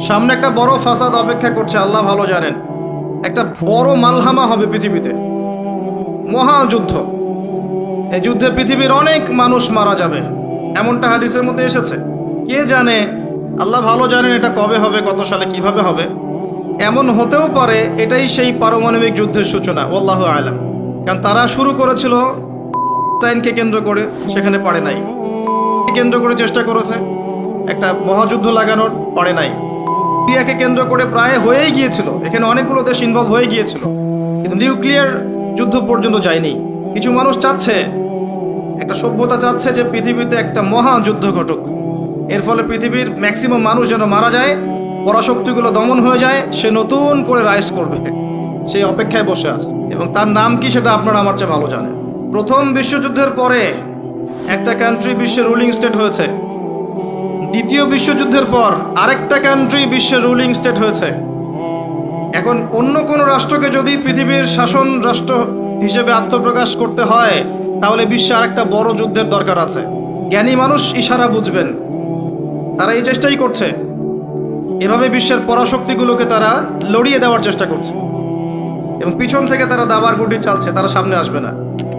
সামনে একটা বড় ফাসাদ অপেক্ষা করছে, আল্লাহ ভালো জানেন। একটা বড় মালহামা হবে পৃথিবীতে, মহাযুদ্ধ। এই যুদ্ধে পৃথিবীর অনেক মানুষ মারা যাবে, এমনটা হাদিসের মধ্যে এসেছে। কে জানে, আল্লাহ ভালো জানেন এটা কবে হবে, কত সালে, কিভাবে হবে। এমন হতেও পারে এটাই সেই পারমাণবিক যুদ্ধের সূচনা, আল্লাহু আলাম। কারণ তারা শুরু করেছিল চাইনকে কেন্দ্র করে, সেখানে পারে নাই। কেন্দ্র করে চেষ্টা করেছে একটা মহাযুদ্ধ লাগানোর, পারে নাই। সিরিয়াকে কেন্দ্র করে প্রায় হয়েই গিয়েছিল, এখানে অনেকগুলো দেশ ইনভলভ হয়ে গিয়েছিল, কিন্তু নিউক্লিয়ার যুদ্ধ পর্যন্ত যায়নি। কিছু মানুষ চাচ্ছে, একটা সভ্যতা চাচ্ছে যে পৃথিবীতে একটা মহাযুদ্ধ ঘটুক, এর ফলে পৃথিবীর ম্যাক্সিমাম মানুষ যেন মারা যায়, পরাশক্তিগুলো দমন হয়ে যায়, সে নতুন করে রাইজ করবে, সেই অপেক্ষায় বসে আছে। এবং তার নাম কি সেটা আপনারা আমার চেয়ে ভালো জানেন। প্রথম বিশ্বযুদ্ধের পরে একটা কান্ট্রি বিশ্বের রুলিং স্টেট হয়েছে, দ্বিতীয় বিশ্বযুদ্ধের পর আরেকটা কান্ট্রি বিশ্বের রুলিং স্টেট হয়েছে। এখন অন্য কোনো রাষ্ট্রকে যদি পৃথিবীর শাসন রাষ্ট্র হিসেবে আত্মপ্রকাশ করতে হয়, তাহলে বিশ্বে আরেকটা বড় যুদ্ধের দরকার আছে। জ্ঞানী মানুষ ইশারা বুঝবেন, তারা এই চেষ্টাই করছে। এভাবে বিশ্বের পরাশক্তিগুলোকে তারা লড়িয়ে দেওয়ার চেষ্টা করছে, এবং পিছন থেকে তারা দাবার গুটি চালছে, তারা সামনে আসবে না।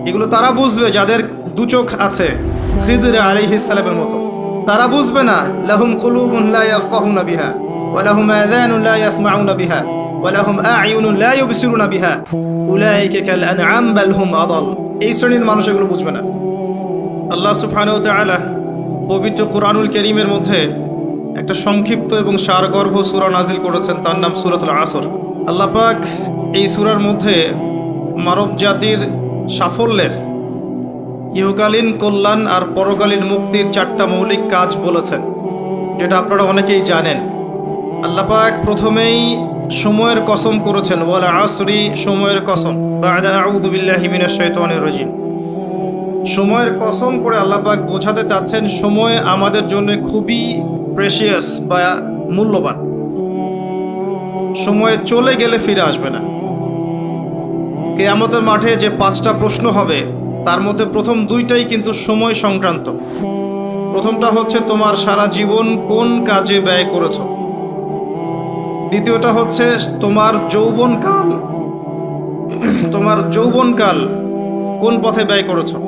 এগুলো তারা বুঝবে যাদের দু চোখ আছে, খিদর আলাইহিস সালামের মতো। তারা বুঝবে না, লাহুম কুলুবুন লা ইয়াফকাহুনা বিহা ওয়া লাহুম আযানুন লা ইয়াসমাউনা বিহা ওয়া লাহুম আ'য়ুনুন লা ইউবসিরুনা বিহা উলাইকা কাল আনআম বাল হুম আদাল। এই শ্রেণীর মানুষ এগুলো বুঝবে না। আল্লাহ সুবহানাহু ওয়া তাআলা পবিত্র কুরআনুল কারীমের মধ্যে একটা সংক্ষিপ্ত এবং সারগর্ভ সূরা নাজিল করেছেন, তার নাম সূরাতুল আসর। আল্লাহ পাক এই সূরার মধ্যে মানব জাতির সাফল্যের, ইহকালীন কল্যাণ আর পরকালীন মুক্তির 4টা মৌলিক কাজ বলেছেন, যেটা আপনারা অনেকেই জানেন। আল্লাহ পাক প্রথমেই সময়ের কসম করেছেন, ওয়াল আসরি, সময়ের কসম। বা'দা আউযু বিল্লাহি মিনাশ শাইতানির রাজিম। সময়ের কসম করে আল্লাহ পাক বোঝাতে চাচ্ছেন সময় আমাদের জন্য খুবই প্রেশিয়াস বা মূল্যবান। সময় চলে গেলে ফিরে আসবে না। কিয়ামতের মাঠে যে 5টা প্রশ্ন হবে, তার মধ্যে প্রথম 2টাই কিন্তু সময় সংক্রান্ত। প্রথমটা হচ্ছে তোমার সারা জীবন কোন কাজে ব্যয় করেছো, দ্বিতীয়টা হচ্ছে তোমার যৌবনকাল কোন পথে ব্যয় করেছো।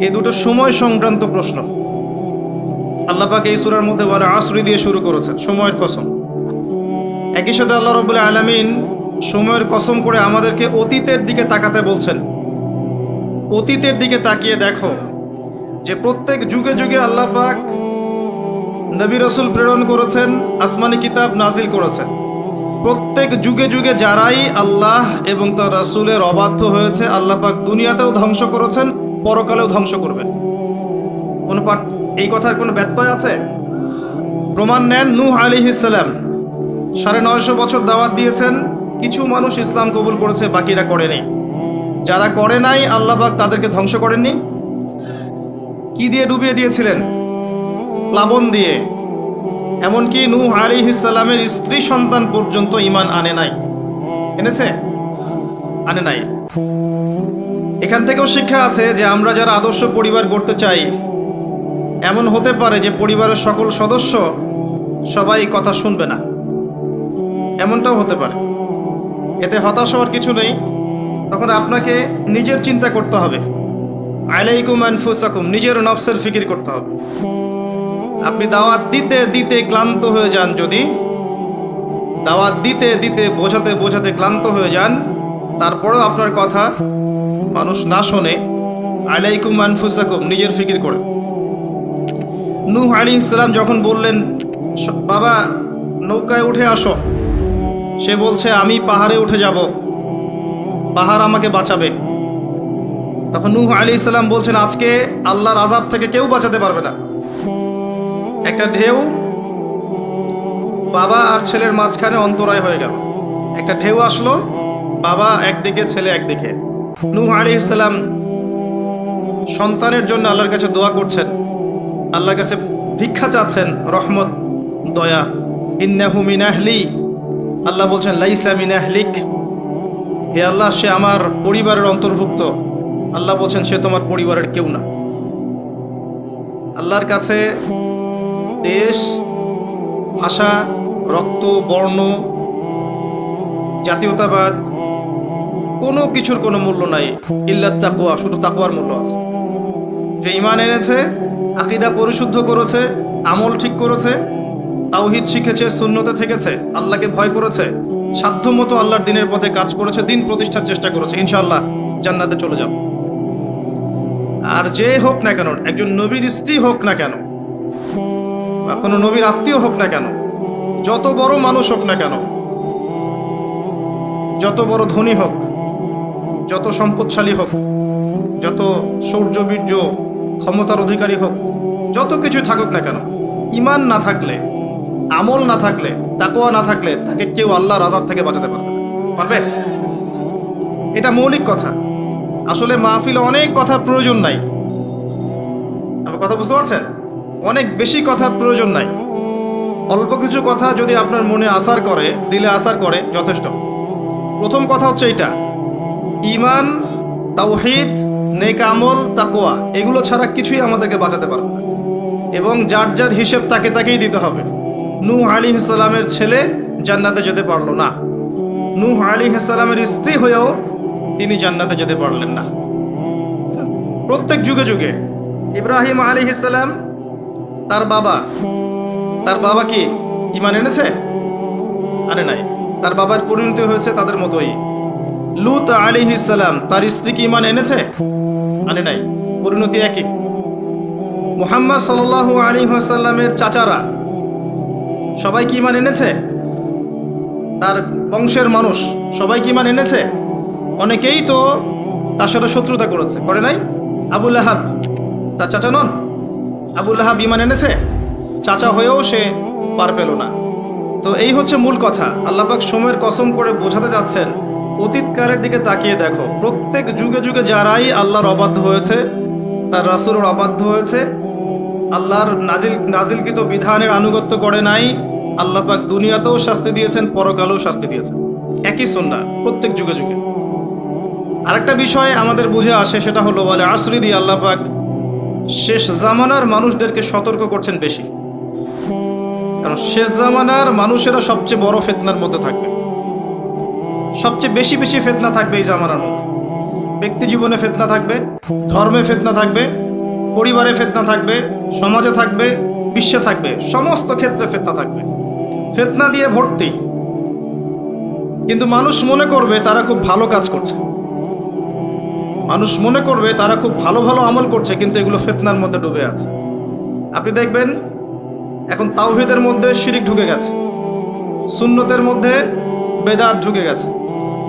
এই দুটো সময় সংক্রান্ত প্রশ্ন। আল্লাহ পাক এই সূরার মধ্যে ওয়াল আসরি দিয়ে শুরু করেছেন, সময়ের কসম। একই সাথে আল্লাহ রাব্বুল আলামিন সময়ের কসম করে আমাদেরকে অতীতের দিকে তাকাতে বলছেন। অতীতের দিকে তাকিয়ে দেখো যে প্রত্যেক যুগে যুগে আল্লাহ পাক নবী রাসূল প্রেরণ করেছেন, আসমানি কিতাব নাজিল করেছেন। প্রত্যেক যুগে যুগে যারাই আল্লাহ এবং তার রাসূলের অবাধ্য হয়েছে, আল্লাহ পাক দুনিয়াতেও ধ্বংস করেছেন, পরকালেও ধ্বংস করবেন। এই কথার কোনো ব্যত্যয় আছে? প্রমাণ নেন, নূহ আলাইহিস সালাম 950 বছর দাওয়াত দিয়েছেন, কিছু মানুষ ইসলাম কবুল করেছে, বাকিরা করেনি। যারা করে নাই আল্লাহ পাক তাদেরকে ধ্বংস করেননি। কি দিয়ে ডুবিয়ে দিয়েছিলেন? প্লাবন দিয়ে। এমনকি নূহ আলাইহিস সালামের স্ত্রী সন্তান পর্যন্ত ঈমান আনে নাই। এনেছে? আনে নাই। এখান থেকেও শিক্ষা আছে যে আমরা যারা আদর্শ পরিবার গড়তে চাই, এমন হতে পারে যে পরিবারের সকল সদস্য সবাই কথা শুনবে না, এমনটাও হতে পারে। এতে হতাশ হওয়ার কিছু নেই। তখন আপনাকে নিজের চিন্তা করতে হবে, আলাইকুম আনফুসাকুম, নিজের নফসের ফিকির করতে হবে। আপনি দাওয়াত দিতে দিতে ক্লান্ত হয়ে যান, যদি দাওয়াত দিতে দিতে বোঝাতে বোঝাতে ক্লান্ত হয়ে যান, তারপরেও আপনার কথা মানুষ না শোনে, আলাইকুম আনফুসাকুম, নিজের ফিকির করে। নূহ আলাইহিস সালাম যখন বললেন, বাবা নৌকায় উঠে আসো, সে বলছে আমি পাহাড়ে উঠে যাব, পাহাড় আমাকে বাঁচাবে। তখন নূহ আলাইহিস সালাম বলছেন, আজকে আল্লাহর আযাব থেকে কেউ বাঁচাতে পারবে না। একটা ঢেউ বাবা আর ছেলের মাঝখানে অন্তরায় হয়ে গেল। একটা ঢেউ আসলো, বাবা একদিকে, ছেলে একদিকে। নূহ আলাইহিস সালাম সন্তানের জন্য আল্লাহর কাছে দোয়া করছেন, আল্লাহর কাছে ভিক্ষা চাচ্ছেন, রহমত, দয়া। ইন্নাহু মিন আহলি, আল্লাহ বলছেন লাইসা মিন আহলিক, হে আল্লাহ সে আমার পরিবারের অন্তর্ভুক্ত। আল্লাহ বলছেন সে তোমার পরিবারের কেউ না। আল্লাহর কাছে দেশ, ভাষা, রক্ত, বর্ণ, জাতীয়তাবাদ, কোনো কিছুর কোনো মূল্য নাই। ইল্লাত তাকওয়া, শুধু তাকওয়ার মূল্য আছে। যে ঈমান এনেছে, আকীদা পরিশুদ্ধ করেছে, আমল ঠিক করেছে, তাওহীদ শিখেছে, সুন্নতে থেকেছে, আল্লাহকে ভয় করেছে, সাধ্যমতো আল্লাহর দ্বীনের পথে কাজ করেছে, দ্বীন প্রতিষ্ঠার চেষ্টা করেছে, ইনশাআল্লাহ জান্নাতে চলে যাব। আর যে হোক না কেন, একজন নবীর স্ত্রী হোক না কেন, বা কোনো নবীর আত্মীয় হোক না কেন, যত বড় মানুষ হোক না কেন, যত বড় ধনী হোক, যত সম্পদশালী হোক, যত শৌর্য বীর্য ক্ষমতার অধিকারী হোক, যত কিছু থাকুক না কেন, ঈমান না থাকলে, আমল না থাকলে, তাকওয়া না থাকলে, তাকে কেউ আল্লাহর আযাব থেকে বাঁচাতে পারবে না। পারবে? এটা মৌলিক কথা। আসলে মাহফিলে অনেক কথার প্রয়োজন নাই। আমার কথা বুঝতে পারছেন? অনেক বেশি কথার প্রয়োজন নাই। অল্প কিছু কথা যদি আপনার মনে আসার করে, দিলে আসার করে, যথেষ্ট। প্রথম কথা হচ্ছে এটা, ঈমান, তাওহীদ, নেক আমল, তাকওয়া, এগুলো ছাড়া কিছুই আমাদেরকে বাঁচাতে পারবে না। এবং যার যার হিসেব তাকে তাকেই দিতে হবে। নূহ আলাইহিস সালামের ছেলে জান্নাতে যেতে পারলো না, নূহ আলাইহিস সালামের স্ত্রী হয়েও তিনি জান্নাতে যেতে পারলেন না। প্রত্যেক যুগে যুগে ইব্রাহিম আলাইহিস সালাম, তার বাবা কি ঈমান এনেছে? আরে নাই। তার বাবার পরিণতি হয়েছে তাদের মতোই। লূত আলাইহিস সালাম, তার স্ত্রী কি ঈমান এনেছে? আরে নাই, পরিণতি একই। মুহাম্মদ সাল্লাল্লাহু আলাইহি ওয়াসাল্লামের চাচারা সবাই কি ঈমান এনেছে? তার বংশের মানুষ সবাই কি ঈমান এনেছে? অনেকেই তো তার সাথে শত্রুতা করেছে, করে নাই? আবু লাহাব তার চাচা নন? আবু লাহাব ঈমান এনেছে, চাচা হয়েও সে পার পেল না। তো এই হচ্ছে মূল কথা। আল্লাহ পাক সময়ের কসম করে বোঝাতে যাচ্ছেন, অতীতকালের দিকে তাকিয়ে দেখো, প্রত্যেক যুগে যুগে যারাই আল্লাহর অবাধ্য হয়েছে, তার রাসূলের অবাধ্য হয়েছে, আল্লাহর নাজিলকৃত বিধানের আনুগত্য করে নাই, আল্লাহ পাক দুনিয়াতেও শাস্তি দিয়েছেন, পরকালেও শাস্তি দিয়েছেন। একই সুন্নাহ প্রত্যেক যুগে যুগে। আরেকটা বিষয় আমাদের বুঝে আসে, সেটা হলো বলে আসরি দিয়ে আল্লাহ পাক শেষ জামানার মানুষদেরকে সতর্ক করছেন বেশি। কারণ শেষ জামানার মানুষেরা সবচেয়ে বড় ফিতনার মধ্যে থাকবে, সবচেয়ে বেশি বেশি ফিতনা থাকবে এই জামানার মধ্যে। ব্যক্তি জীবনে ফিতনা থাকবে, ধর্মে ফিতনা থাকবে, পরিবারে ফিতনা থাকবে, সমাজে থাকবে, বিশ্বে থাকবে, সমস্ত ক্ষেত্রে ফিতনা থাকবে। ফিতনা দিয়ে ভর্তি। কিন্তু মানুষ মনে করবে তারা খুব ভালো কাজ করছে, মানুষ মনে করবে তারা খুব ভালো ভালো আমল করছে, কিন্তু এগুলো ফিতনার মধ্যে ডুবে আছে। আপনি দেখবেন এখন তাওহীদের মধ্যে শিরিক ঢুকে গেছে, সুন্নতের মধ্যে বেদাত ঢুকে গেছে।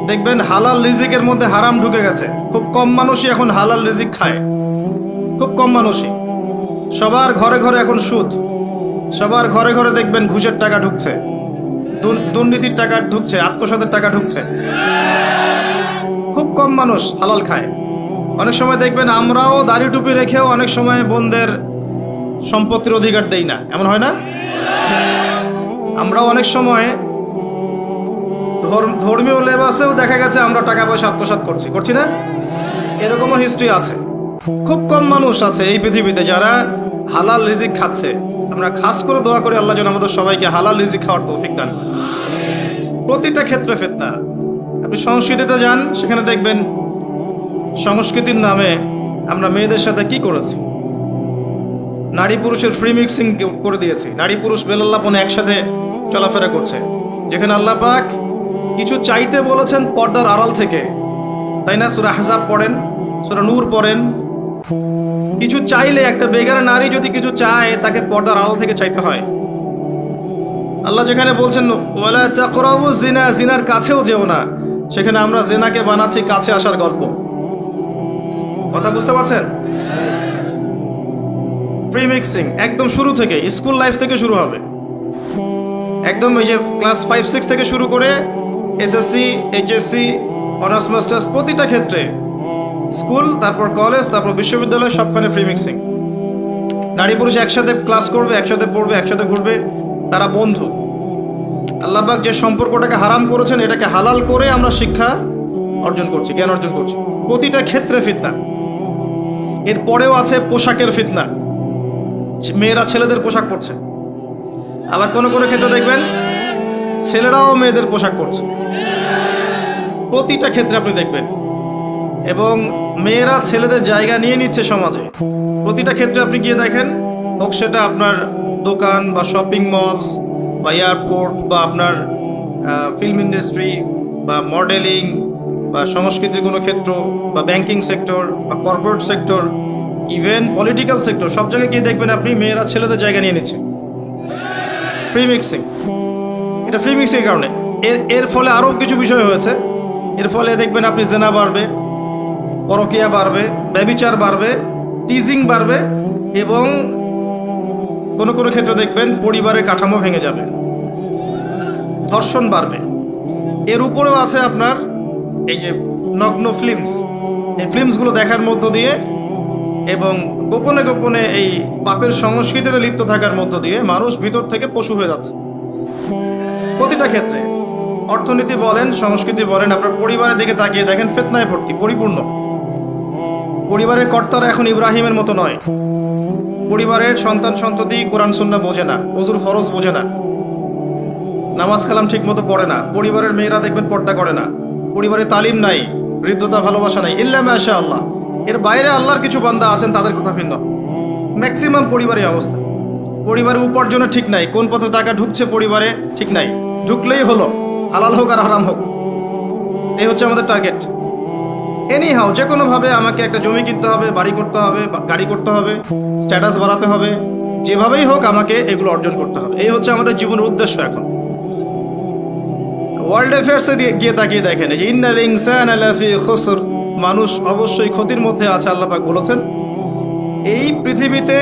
দেখবেন হালাল রিজিকের মধ্যে হারাম ঢুকে গেছে। খুব কম মানুষই এখন হালাল রিজিক খায়, খুব কম মানুষই। সবার ঘরে ঘরে এখন সুদ, সবার ঘরে ঘরে দেখবেন ঘুষের টাকা ঢুকছে, দুর্নীতির টাকা ঢুকছে, আত্মসাতের টাকা ঢুকছে। খুব কম মানুষ হালাল খায়। অনেক সময় দেখবেন আমরাও দাড়ি টুপি রেখেও অনেক সময় বোনদের সম্পত্তির অধিকার দেই না, এমন হয় না? আমরাও অনেক সময় ধর্মীয় লেবাসেও দেখা গেছে আমরা টাকা পয়সা আত্মসাৎ করছি না? এরকমও হিস্ট্রি আছে। খুব কম মানুষ আছে এই পৃথিবীতে যারা হালাল রিজিক খাচ্ছে। আমরা খাস করে দোয়া করি আল্লাহ যেন আমাদের সবাইকে হালাল রিজিক খাওয়ার তৌফিক দান। প্রতিটা ক্ষেত্রে ফিতনা। আপনি সংস্কৃতিতে যান, সেখানে দেখবেন সংস্কৃতির নামে আমরা মেয়েদের সাথে কি করেছি? নারী পুরুষের ফ্রি মিক্সিং করে দিয়েছি। নারী পুরুষ বেলাল্লাপনে একসাথে চলাফেরা করছে, যেখানে আল্লাহ পাক কিছু চাইতে বলেছেন পর্দার আড়াল থেকে, তাই না? সূরা আহজাব পড়েন, সূরা নূর পড়েন। কিছু চাইলে, একটা বেগারা নারী যদি কিছু চায়, তাকে পর্দার আড়াল থেকে চাইতে হয়। আল্লাহ যেখানে বলছেন ওয়ালা তাকরাবু জিনা, জিনার কাছেও যেও না, সেখানে আমরা জিনাকে বানাচ্ছি কাছে আসার গল্প। কথা বুঝতে পারছেন? ফ্রি মিক্সিং একদম শুরু থেকে, স্কুল লাইফ থেকে শুরু হবে। একদম ওই যে ক্লাস 5-6 থেকে শুরু করে এসএসসি, এইচএসসি, অনার্স মাস্টার্স, প্রতিটা ক্ষেত্রে, স্কুল, তারপর কলেজ, তারপর বিশ্ববিদ্যালয়, সবখানে ফ্রি মিক্সিং। নারী পুরুষ একসাথে ক্লাস করবে, একসাথে পড়বে, একসাথে ঘুরবে, তারা বন্ধু। আল্লাহ পাক যে সম্পর্কটাকে হারাম করেছেন, এটাকে হালাল করে আমরা শিক্ষা অর্জন করছি, জ্ঞান অর্জন করছি। প্রতিটা ক্ষেত্রে ফিতনা। এরপরেও আছে পোশাকের ফিতনা, মেয়েরা ছেলেদের পোশাক পরছে। আবার কোনো কোনো ক্ষেত্রে দেখবেন ছেলেরাও মেয়েদের পোশাক পরছে, প্রতিটা ক্ষেত্রে আপনি দেখবেন। এবং মেয়েরা ছেলেদের জায়গা নিয়ে নিচ্ছে সমাজে, প্রতিটা ক্ষেত্রে আপনি গিয়ে দেখেন, হোক সেটা আপনার দোকান বা শপিং মলস বা এয়ারপোর্ট বা আপনার ফিল্ম ইন্ডাস্ট্রি বা মডেলিং বা সংস্কৃতির কোনো ক্ষেত্র বা ব্যাংকিং সেক্টর বা corporate sector, even political sector, সব জায়গায় গিয়ে দেখবেন আপনি মেয়েরা ছেলেদের জায়গা নিয়ে নিচ্ছে। ফ্রি মিক্সিং, এটা ফ্রি মিক্সিং কারণে এর ফলে আরও কিছু বিষয় হয়েছে। এর ফলে দেখবেন আপনি জেনা বাড়বে, পরকীয়া বাড়বে, ব্যভিচার বাড়বে, টিজিং বাড়বে এবং কোনো কোনো ক্ষেত্রে দেখবেন পরিবারের কাঠামো ভেঙে যাবে, ধর্ষণ বাড়বে। এর উপরেও আছে আপনার এই যে নগ্ন ফিল্মস, এই ফিল্মসগুলো দেখার মধ্য দিয়ে এবং গোপনে গোপনে এই পাপের সংস্কৃতিতে লিপ্ত থাকার মধ্য দিয়ে মানুষ ভিতর থেকে পশু হয়ে যাচ্ছে। প্রতিটা ক্ষেত্রে অর্থনীতি বলেন, সংস্কৃতি বলেন, আপনার পরিবারের দিকে তাকিয়ে দেখেন ফিতনায় ভর্তি, পরিপূর্ণ। পরিবারের কর্তারা এখন ইব্রাহিমের মতো নয়। পরিবারের সন্তান সন্ততি কোরআন সুন্নাহ বোঝে না, ওযুর ফরজ বোঝে না, নামাজ কালাম ঠিক মতো পড়ে না। পরিবারের মেয়েরা দেখবেন পর্দা করে না। পরিবারে তালিম নাই, হৃদ্যতা, ভালোবাসা নাই, ইল্লা মাশা আল্লাহ। এর বাইরে আল্লাহর কিছু বান্দা আছেন, তাদের কথা ভিন্ন। ম্যাক্সিমাম পরিবারের অবস্থা, পরিবারের উপার্জনে ঠিক নাই, কোন পথে টাকা ঢুকছে পরিবারে ঠিক নাই, ঢুকলেই হলো, হালাল হোক আর হারাম হোক, এই হচ্ছে আমাদের টার্গেট। এনি হাও, যে কোনোভাবে আমাকে একটা জমি কিনতে হবে, বাড়ি করতে হবে, গাড়ি করতে হবে, স্ট্যাটাস বাড়াতে হবে, যেভাবেই হোক আমাকে এগুলো অর্জন করতে হবে। এই হচ্ছে আমাদের জীবনের উদ্দেশ্য। এখন ওয়ার্ল্ড অ্যাফেয়ার্সে গিয়ে তাকিয়ে দেখেন, এই যে ইন্নাল ইনসানা লাফি খুসর, মানুষ অবশ্যই ক্ষতির মধ্যে আছে। আল্লাহ পাক বলেছেন এই পৃথিবীতে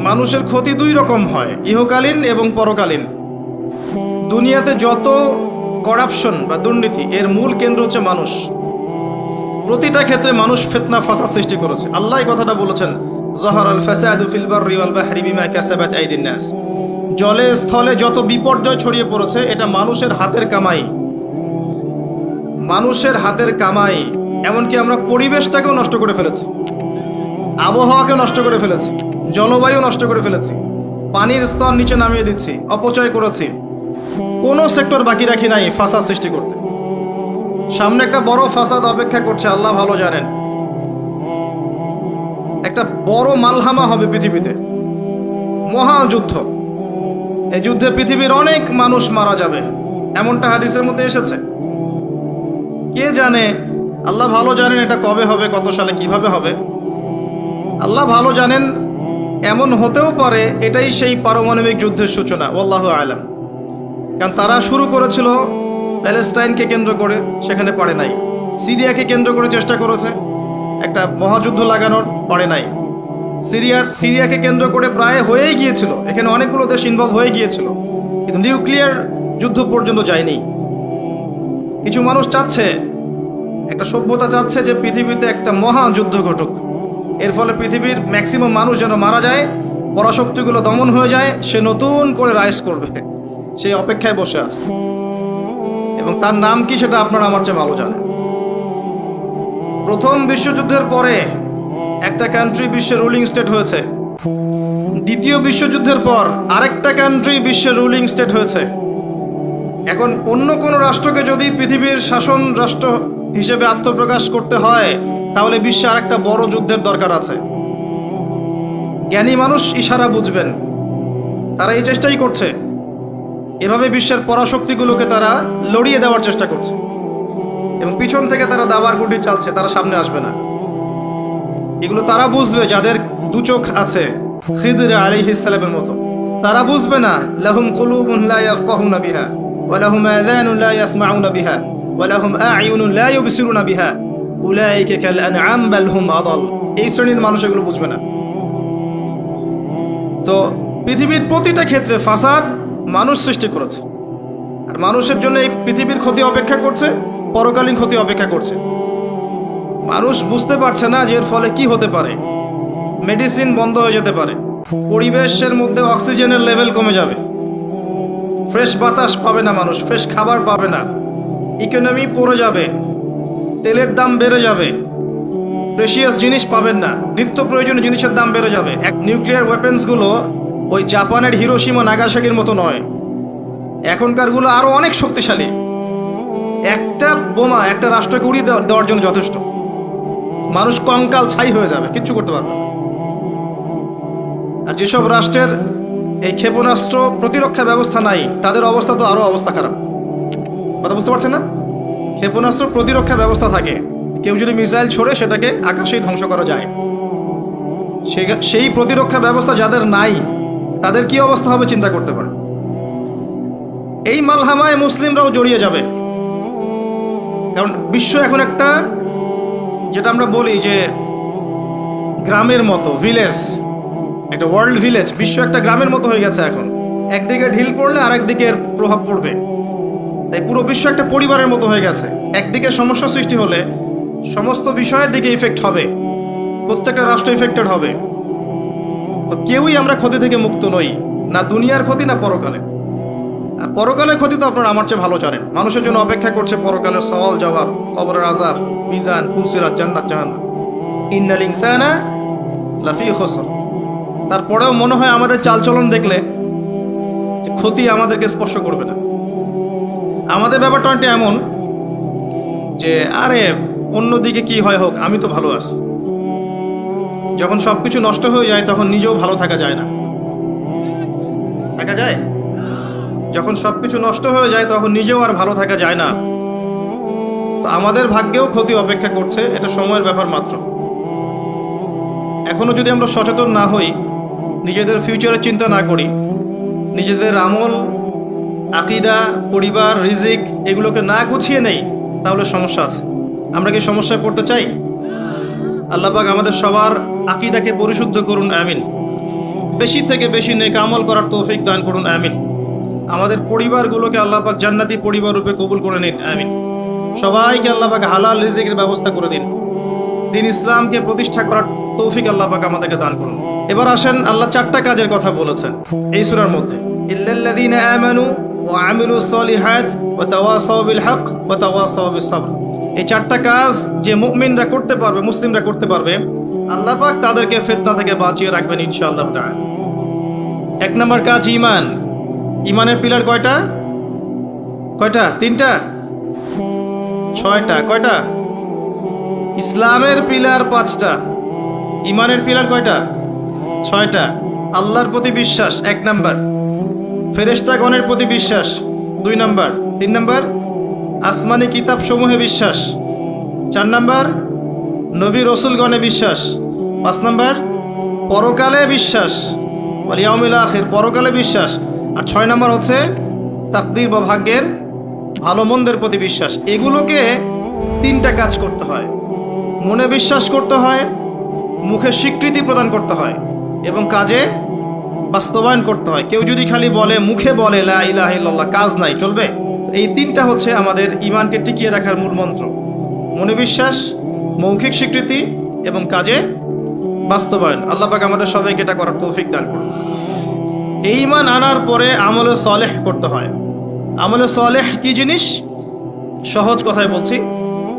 মানুষের ক্ষতি দুই রকম হয়, ইহকালীন এবং পরকালীন। দুনিয়াতে যত করাপশন বা দুর্নীতি, এর মূল কেন্দ্র হচ্ছে মানুষ। প্রতিটা ক্ষেত্রে মানুষ ফিতনা ফাসাদ সৃষ্টি করেছে। আল্লাহ এই কথাটা বলেছেন, যাহারাল ফাসাদু ফিল বাররি ওয়াল বাহরি বিমা কাসাবাত আইদিন নাস। জলে স্থলে যত বিপর্যয় ছড়িয়ে পড়েছে, এটা মানুষের হাতের কামাই, মানুষের হাতের কামাই। এমনকি আমরা পরিবেশটাকেও নষ্ট করে ফেলেছি, আবহাওয়াকে নষ্ট করে ফেলেছি, জলবায়ু নষ্ট করে ফেলেছি, পানির স্তর নিচে নামিয়ে দিচ্ছি, অপচয় করেছি। কোনো সেক্টর বাকি রাখি নাই ফাসাদ সৃষ্টি করতে। সামনে একটা বড় ফাসাদ অপেক্ষা করছে, আল্লাহ ভালো জানেন। একটা বড় মালহামা হবে পৃথিবীতে, মহাযুদ্ধ। এই যুদ্ধে পৃথিবীর অনেক মানুষ মারা যাবে, এমনটা হাদিসের মধ্যে এসেছে। কে জানে, আল্লাহ ভালো জানেন এটা কবে হবে, কত সালে, কিভাবে হবে, আল্লাহ ভালো জানেন। এমন হতেও পারে এটাই সেই পারমাণবিক যুদ্ধের সূচনা, আল্লাহু আলাম। কারণ তারা শুরু করেছিল প্যালেস্টাইনকে কেন্দ্র করে, সেখানে পারে নাই। সিরিয়াকে কেন্দ্র করে চেষ্টা করেছে একটা মহাযুদ্ধ লাগানোর, পারে নাই। সিরিয়াকে কেন্দ্র করে প্রায় হয়েই গিয়েছিল, এখানে অনেকগুলো দেশ ইনভলভ হয়ে গিয়েছিল, কিন্তু নিউক্লিয়ার যুদ্ধ পর্যন্ত যায়নি। কিছু মানুষ চাচ্ছে, একটা সভ্যতা চাচ্ছে যে পৃথিবীতে একটা মহাযুদ্ধ ঘটুক, এর ফলে পৃথিবীর ম্যাক্সিমাম মানুষ যেন মারা যায়, পরাশক্তিগুলো দমন হয়ে যায়, সে নতুন করে রাইজ করবে, সেই অপেক্ষায় বসে আছে। এবং তার নাম কি সেটা আপনারা আমার চেয়ে ভালো জানেন। প্রথম বিশ্বযুদ্ধের পরে একটা কান্ট্রি বিশ্বের রুলিং স্টেট হয়েছে, দ্বিতীয় বিশ্বযুদ্ধের পর আরেকটা কান্ট্রি বিশ্বের রুলিং স্টেট হয়েছে। এখন অন্য কোনো রাষ্ট্রকে যদি পৃথিবীর শাসন রাষ্ট্র হিসেবে আত্মপ্রকাশ করতে হয়, তাহলে বিশ্বে আরেকটা বড় যুদ্ধের দরকার আছে। জ্ঞানী মানুষ ইশারা বুঝবেন, তারা এই চেষ্টাই করছে। এভাবে বিশ্বের পরাশক্তিগুলোকে তারা লড়িয়ে দেওয়ার চেষ্টা করছে এবং পিছন থেকে তারা দাবার গুটি চালছে, তারা সামনে আসবে না। এগুলো তারা বুঝবে যাদের দু চোখ আছে, খিদর আলাইহিস সালামের মতো। তারা বুঝবে না, লাহুম কুলুবুন লা ইয়াফকাহুনা বিহা ওয়া লাহুম আযানুন লা ইয়াসমাউনা বিহা ওয়া লাহুম আ'য়ুনুন লা ইউবসিরুনা বিহা উলাইকা কাল আনআম বাল হুম আদাল। এই শ্রেণীর মানুষ এগুলো বুঝবে না। তো পৃথিবীর প্রতিটা ক্ষেত্রে ফাসাদ মানুষ সৃষ্টি করেছে, আর মানুষের জন্য এই পৃথিবীর ক্ষতি অপেক্ষা করছে, পরকালীন ক্ষতি অপেক্ষা করছে। মানুষ বুঝতে পারছে না যে এর ফলে কি হতে পারে। মেডিসিন বন্ধ হয়ে যেতে পারে, পরিবেশের মধ্যে অক্সিজেনের লেভেল কমে যাবে, ফ্রেশ বাতাস পাবে না মানুষ, ফ্রেশ খাবার পাবে না, ইকোনমি পড়ে যাবে, তেলের দাম বেড়ে যাবে, প্রেশিয়াস জিনিস পাবেন না, নিত্য প্রয়োজনীয় জিনিসের দাম বেড়ে যাবে। নিউক্লিয়ার ওয়েপেন্সগুলো ওই জাপানের হিরোশিমা নাগাসাকির মতো নয়, এখনকারগুলো আরো অনেক শক্তিশালী। একটা বোমা একটা রাষ্ট্রকে উড়িয়ে দেওয়ার জন্য যথেষ্ট। মানুষ কঙ্কাল ছাই হয়ে যাবে, কিচ্ছু করতে পারবে না। আর যেসব রাষ্ট্রের এই ক্ষেপণাস্ত্র প্রতিরক্ষা ব্যবস্থা নাই, তাদের অবস্থা তো আরো অবস্থা খারাপ। কথা বুঝতে পারছেন না? ক্ষেপণাস্ত্র প্রতিরক্ষা ব্যবস্থা থাকে, কেউ যদি মিসাইল ছোড়ে সেটাকে আকাশেই ধ্বংস করা যায়। সেই প্রতিরক্ষা ব্যবস্থা যাদের নাই, তাদের কি অবস্থা হবে চিন্তা করতে পারে। এই মালহামায় মুসলিমরাও জড়িয়ে যাবে, কারণ বিশ্ব এখন একটা, যেটা আমরা বলি যে গ্রামের মতো, ভিলেজ, একটা ওয়ার্ল্ড ভিলেজ। বিশ্ব একটা গ্রামের মতো হয়ে গেছে এখন। একদিকে ঢিল পড়লে আর একদিকে প্রভাব পড়বে। তাই পুরো বিশ্ব একটা পরিবারের মতো হয়ে গেছে। একদিকে সমস্যা সৃষ্টি হলে সমস্ত বিষয়ের দিকে ইফেক্ট হবে, প্রত্যেকটা রাষ্ট্র ইফেক্টেড হবে। তো কেউই আমরা ক্ষতি থেকে মুক্ত নই, না দুনিয়ার ক্ষতি না পরকালে। আর পরকালের ক্ষতি তো আপনারা আমার চেয়ে ভালো জানেন। মানুষের জন্য অপেক্ষা করছে পরকালের সওয়াল জবাব, কবরের আযাব, মিজান, ফুলসিরাত, জান্নাত, জাহান্নাম। ইন্নাল ইনসানা লাফি খুসর। তারপরেও মনে হয় আমাদের চালচলন দেখলে যে ক্ষতি আমাদেরকে স্পর্শ করবে না। আমাদের ব্যাপারটা একটা এমন যে আরে অন্যদিকে কি হয় হোক, আমি তো ভালো আছি। যখন সবকিছু নষ্ট হয়ে যায় তখন নিজেও ভালো থাকা যায় না। থাকা যায়? যখন সবকিছু নষ্ট হয়ে যায় তখন নিজেও আর ভালো থাকা যায় না। তো আমাদের ভাগ্যেও ক্ষতি অপেক্ষা করছে, এটা সময়ের ব্যাপার মাত্র। এখনো যদি আমরা সচেতন না হই, নিজেদের ফিউচারের চিন্তা না করি, নিজেদের আমল, আকীদা, পরিবার, রিজিক এগুলোকে না গুছিয়ে নেই, তাহলে সমস্যা আছে। আমরা কি সমস্যায় পড়তে চাই? আল্লাহ পাক আমাদের সবার আকীদাকে পরিশুদ্ধ করুন, আমিন। বেশি থেকে বেশি নেক আমল করার তৌফিক দান করুন, আমিন। আমাদের পরিবারগুলোকে আল্লাহ পাক জান্নাতি পরিবার রূপে কবুল করে নিন, আমিন। সবাইকে আল্লাহ পাক হালাল রিজিকের ব্যবস্থা করে দিন। দিন ইসলামকে প্রতিষ্ঠা করার তৌফিক আল্লাহ পাক আমাদেরকে দান করুন। এবার আসেন, আল্লাহ 4টা কাজের কথা বলেছেন এই সূরার মধ্যে। ইল্লাল্লাযীনা আমানু ওয়া আমিলুস সলিহাত ওয়া তাওয়াসাউ বিল হক ওয়া তাওয়াসাউ বিস সাবর। এই 4টা কাজ যে মুমিনরা করতে পারবে, মুসলিমরা করতে পারবে, আল্লাহ পাক তাদেরকে ফিতনা থেকে বাঁচিয়ে রাখবেন ইনশাআল্লাহ তাআলা। 1 নম্বর কাজ ঈমান। ঈমানের পিলার কয়টা? 3টা? 6টা? কয়টা? ইসলামের পিলার 5টা, ঈমানের পিলার কয়টা? 6টা। আল্লাহর প্রতি বিশ্বাস 1 নাম্বার, ফেরেশতাগণের প্রতি বিশ্বাস 2 নাম্বার, 3 নাম্বার আসমানি কিতাব সমূহে বিশ্বাস, 4 নাম্বার নবী রসুলগণে বিশ্বাস, 5 নাম্বার পরকালে বিশ্বাস, ওয়াল ইয়াউমিল আখির, পরকালে বিশ্বাস, আর 6 নাম্বার হচ্ছে তাকদীর বা ভাগ্যের ভালো মন্দের প্রতি বিশ্বাস। এগুলোকে 3টা কাজ করতে হয়। মনে বিশ্বাস করতে হয়, মুখে স্বীকৃতি প্রদান করতে হয়, এবং কাজে বাস্তবায়ন করতে হয়। কেউ যদি খালি বলে, মুখে বলে লা ইলাহা ইল্লাল্লাহ, কাজ নাই, চলবে? এই 3টা হচ্ছে আমাদের ঈমানকে টিকিয়ে রাখার মূল মন্ত্র। মনে বিশ্বাস, মৌখিক স্বীকৃতি এবং কাজে বাস্তবায়ন। আল্লাহ পাক আমাদের সবাইকে এটা করার তৌফিক দান করুন। এই ঈমান আনার পরে আমলে সালেহ করতে হয়। আমলে সালেহ কি জিনিস? সহজ কথায় বলছি,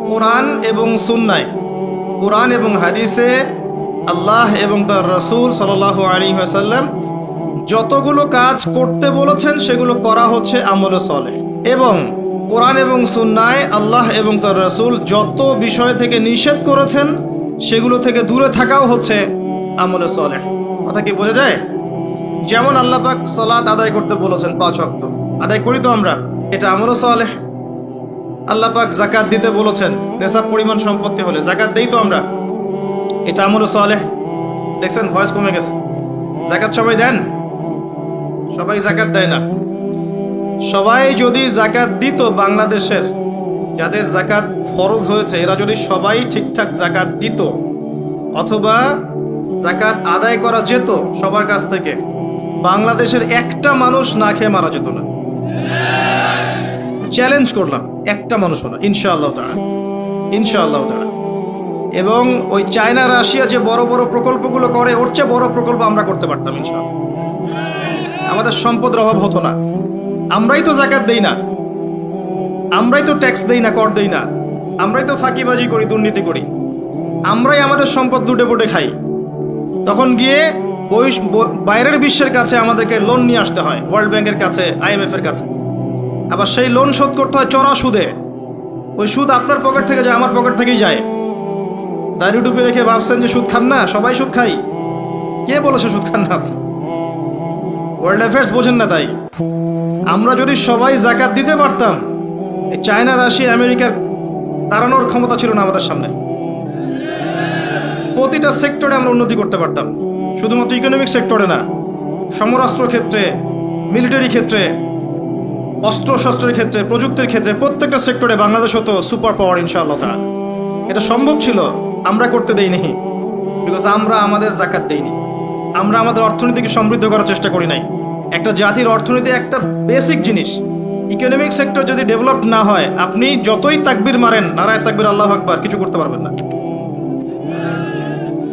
কোরআন এবং সুন্নায়, কোরআন এবং হাদিসে আল্লাহ এবং তার রাসূল সাল্লাল্লাহু আলাইহি ওয়াসাল্লাম যতগুলো কাজ করতে বলেছেন সেগুলো করা হচ্ছে আমলে সালেহ। এবং কোরআন এবং সুন্নায় আল্লাহ এবং তার রাসূল যত বিষয় থেকে নিষেধ করেছেন সেগুলো থেকে দূরে থাকাও হচ্ছে আমলে সালেহ। কথা কি বোঝা যায়? যেমন আল্লাহ পাক সালাত আদায় করতে বলেছেন, 5 ওয়াক্ত আদায় করি তো আমরা, এটা আমলে সালেহ। আল্লাহ পাক যাকাত দিতে বলেছেন, নেশাব পরিমাণ সম্পত্তি হলে যাকাত দেই তো আমরা, এটা আমলে সালেহ। দেখছেন ভয়েস কমে গেছে। যাকাত সবাই দেন? সবাই যাকাত দেয় না। সবাই যদি যাকাত দিত, বাংলাদেশের যাদের যাকাত ফরজ হয়েছে এরা যদি সবাই ঠিকঠাক যাকাত দিত, অথবা যাকাত আদায় করা যেত সবার কাছ থেকে, বাংলাদেশের একটা মানুষ না খেয়ে মারা যেত না। চ্যালেঞ্জ করলাম, একটা মানুষও না, ইনশাআল্লাহ তাআলা, ইনশাআল্লাহ তাআলা। এবং ওই চায়না, রাশিয়া যে বড় বড় প্রকল্পগুলো করে, ওর চেয়ে বড় প্রকল্প আমরা করতে পারতাম ইনশাআল্লাহ। আমাদের সম্পদের অভাব হতো না। আমরাই তো যাকাত দেই না, আমরাই তো ট্যাক্স দেই না, কর দেই না, আমরাই তো ফাঁকিবাজি করি, দুর্নীতি করি, আমরাই আমাদের সম্পদ লুটে পুটে খাই। তখন গিয়ে বাইরের বিশ্বের কাছে আমাদেরকে লোন নিয়ে আসতে হয়, ওয়ার্ল্ড ব্যাংকের কাছে, IMF এর কাছে। আবার সেই লোন শোধ করতে হয় চড়া সুদে। ওই সুদ আপনার পকেট থেকে যায়, আমার পকেট থেকেই যায়। দাড়ি টুপি রেখে ভাবছেন যে সুদ খান না, সবাই সুদ খাই। কে বলেছে সুদ খান না? ওয়ার্ল্ড অ্যাফেয়ার্স বোঝেন না তাই। আমরা যদি সবাই জাকাত দিতে পারতাম, এই চায়না, রাশিয়া, আমেরিকার দাঁড়ানোর ক্ষমতা ছিল না আমাদের সামনে। প্রতিটা সেক্টরে আমরা উন্নতি করতে পারতাম, শুধুমাত্র ইকোনমিক সেক্টরে না, সমরাস্ত্র ক্ষেত্রে, মিলিটারি ক্ষেত্রে, অস্ত্রশস্ত্রের ক্ষেত্রে, প্রযুক্তির ক্ষেত্রে, প্রত্যেকটা সেক্টরে বাংলাদেশ হতো সুপার পাওয়ার ইনশাআল্লাহ তাআলা। এটা সম্ভব ছিল, আমরা করতে দেইনি, বিকজ আমরা আমাদের জাকাত দেইনি। আমরা আমাদের অর্থনীতিকে সমৃদ্ধ করার চেষ্টা করি নাই। একটা জাতির অর্থনীতি একটা বেসিক জিনিস। ইকোনমিক সেক্টর যদি ডেভেলপ না হয়, আপনি যতই তাকবীর মারেন, নারায়ে তাকবীর, আল্লাহু আকবার, কিছু করতে পারবেন না।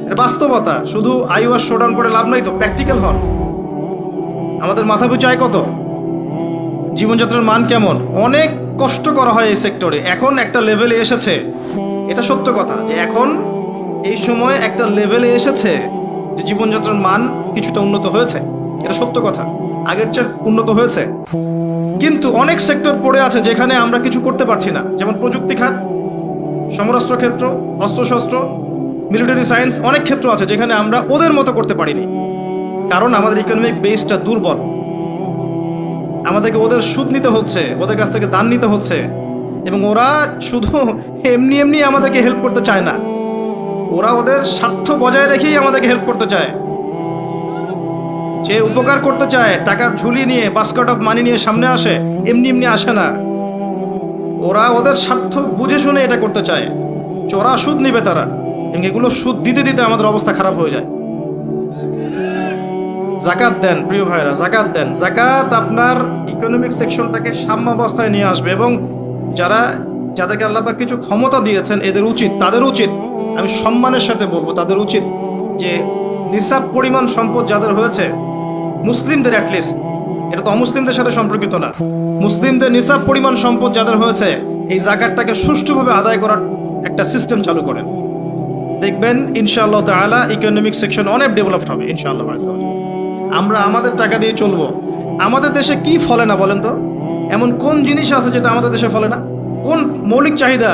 এটা বাস্তবতা। শুধু আইওয়াস শোডাউন করে লাভ নাই তো, প্র্যাকটিক্যাল হন। আমাদের মাথা পিছু আয় কত, জীবনযাত্রার মান কেমন, অনেক কষ্ট করা হয় এই সেক্টরে। এখন একটা লেভেলে এসেছে, এটা সত্য কথা, যে এখন এই সময় একটা লেভেলে এসেছে যে জীবনযাত্রার মান কিছুটা উন্নত হয়েছে, এটা সত্য কথা, আগের চেয়ে উন্নত হয়েছে। কিন্তু অনেক সেক্টর পড়ে আছে যেখানে আমরা কিছু করতে পারছি না, যেমন প্রযুক্তি খাত, সমরাস্ত্র ক্ষেত্র, অস্ত্রশস্ত্র, মিলিটারি সায়েন্স, অনেক ক্ষেত্র আছে যেখানে আমরা ওদের মতো করতে পারিনি, কারণ আমাদের ইকোনমিক বেসটা দুর্বল। আমাদেরকে ওদের সুদ নিতে হচ্ছে, ওদের কাছ থেকে দান নিতে হচ্ছে, এবং ওরা শুধু এমনি এমনি আমাদেরকে হেল্প করতে চায় না, ওরা ওদের স্বার্থ বজায় রেখেই আমাদেরকে হেল্প করতে চায়। যে উপকার করতে চায়, টাকার ঝুলি নিয়ে, বাস্কেট অফ মানি নিয়ে সামনে আসে, এমনি এমনি আসে না। ওরা ওদের স্বার্থ বুঝে শুনে এটা করতে চায়, চড়া সুদ নিবে তারা, এবং এগুলো সুদ দিতে দিতে আমাদের অবস্থা খারাপ হয়ে যায়। জাকাত দেন প্রিয় ভাইরা, জাকাত দেন। জাকাত আপনার ইকোনমিক সেকশনটাকে সাম্যাবস্থায় নিয়ে আসবে, এবং যাদেরকে আল্লাহ পাক কিছু ক্ষমতা দিয়েছেন, তাদের উচিত, আমি সম্মানের সাথে বলবো, তাদের উচিত যে নিসাব পরিমাণ সম্পদ যাদের হয়েছে, মুসলিমদের অ্যাটলিস্ট, এটা তো অমুসলিমদের সাথে সম্পর্কিত না, মুসলিমদের নিসাব পরিমাণ সম্পদ যাদের হয়েছে, এই জাকাতটাকে সুষ্ঠুভাবে আদায় করার একটা সিস্টেম চালু করেন। দেখবেন ইনশাআল্লাহ তাআলা ইকোনমিক সেকশন অনেক ডেভেলপড হবে ইনশাআল্লাহ। আমরা আমাদের টাকা দিয়ে চলবো। আমাদের দেশে কি ফলে না বলেন তো? এমন কোন জিনিস আছে যেটা আমাদের দেশে ফলে না? কোন মৌলিক চাহিদা,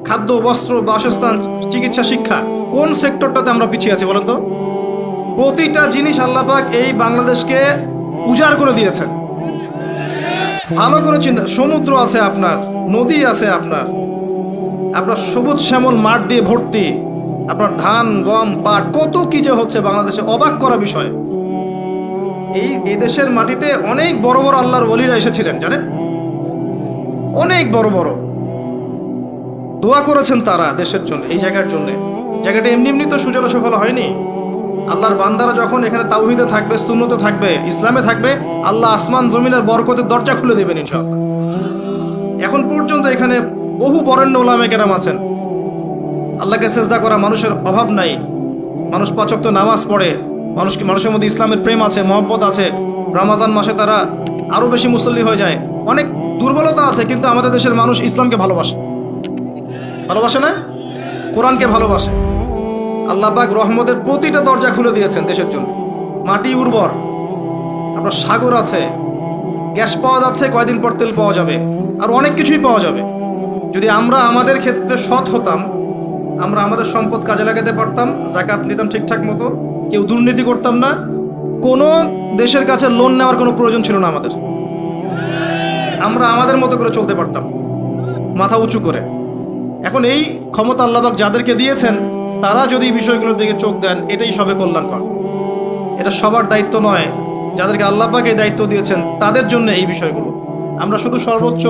খাদ্য, বস্ত্র, বাসস্থান, চিকিৎসা, শিক্ষা, কোন সেক্টরটাতে আমরা পিছিয়ে আছি বলেন তো? প্রতিটা জিনিস আল্লাহ পাক এই বাংলাদেশকে উজাড় করে দিয়েছেন। ভালো করে চিন্তা, সমুদ্র আছে আপনার, নদী আছে আপনার সবুজ শ্যামল মাঠ দিয়ে ভর্তি, আপনার ধান, গম, পাট, কত কি যে হচ্ছে বাংলাদেশে, অবাক করা বিষয়। এই দেশের মাটিতে অনেক বড় বড় আল্লাহর ওলিরা এসেছিলেন, জানেন? অনেক বড় বড় দোয়া করেছেন তারা দেশের জন্য, এই জায়গার জন্য। জায়গাটা এমনি এমনি তো সুজলা সফল হয়নি। আল্লাহর বান্দারা যখন এখানে তাওহীদে থাকবে, সুন্নতে থাকবে, ইসলামে থাকবে, আল্লাহ আসমান জমিনের বরকতের দরজা খুলে দেবেন ইনশাআল্লাহ। এখন পর্যন্ত এখানে বহু বরেণ্য ওলামা কেরাম আছেন, আল্লাহকে সেজদা করা মানুষের অভাব নাই, মানুষ 5 ওয়াক্ত নামাজ পড়ে, মানুষের মধ্যে ইসলামের প্রেম আছে, মহব্বত আছে। রমাজান মাসে তারা আরো বেশি মুসল্লি হয়ে যায়। অনেক দুর্বলতা আছে, কিন্তু আমাদের দেশের মানুষ ইসলামকে ভালোবাসে না, কোরআনকে ভালোবাসে। আল্লাহ পাক রহমতের প্রতিটা দরজা খুলে দিয়েছেন দেশের জন্য। মাটি উর্বর, আপনার সাগর আছে, গ্যাস পাওয়া যাচ্ছে, কয়দিন পর তেল পাওয়া যাবে, আর অনেক কিছুই পাওয়া যাবে। যদি আমরা আমাদের ক্ষেত্রে সৎ হতাম, আমরা আমাদের সম্পদ কাজে লাগাতে পারতাম, জাকাত নিতাম ঠিকঠাক মতো, কেউ দুর্নীতি করতাম না, কোনো দেশের কাছে লোন নেওয়ার কোনো প্রয়োজন ছিল না আমাদের। আমরা আমাদের মতো করে চলতে পারতাম, মাথা উঁচু করে। এখন এই ক্ষমতা আল্লাহ পাক যাদেরকে দিয়েছেন, তারা যদি এই বিষয়গুলোর দিকে চোখ দেন, এটাই সবে কল্যাণকর। এটা সবার দায়িত্ব নয়, যাদেরকে আল্লাহ পাক এই দায়িত্ব দিয়েছেন তাদের জন্য এই বিষয়গুলো। আমরা শুধু সর্বোচ্চ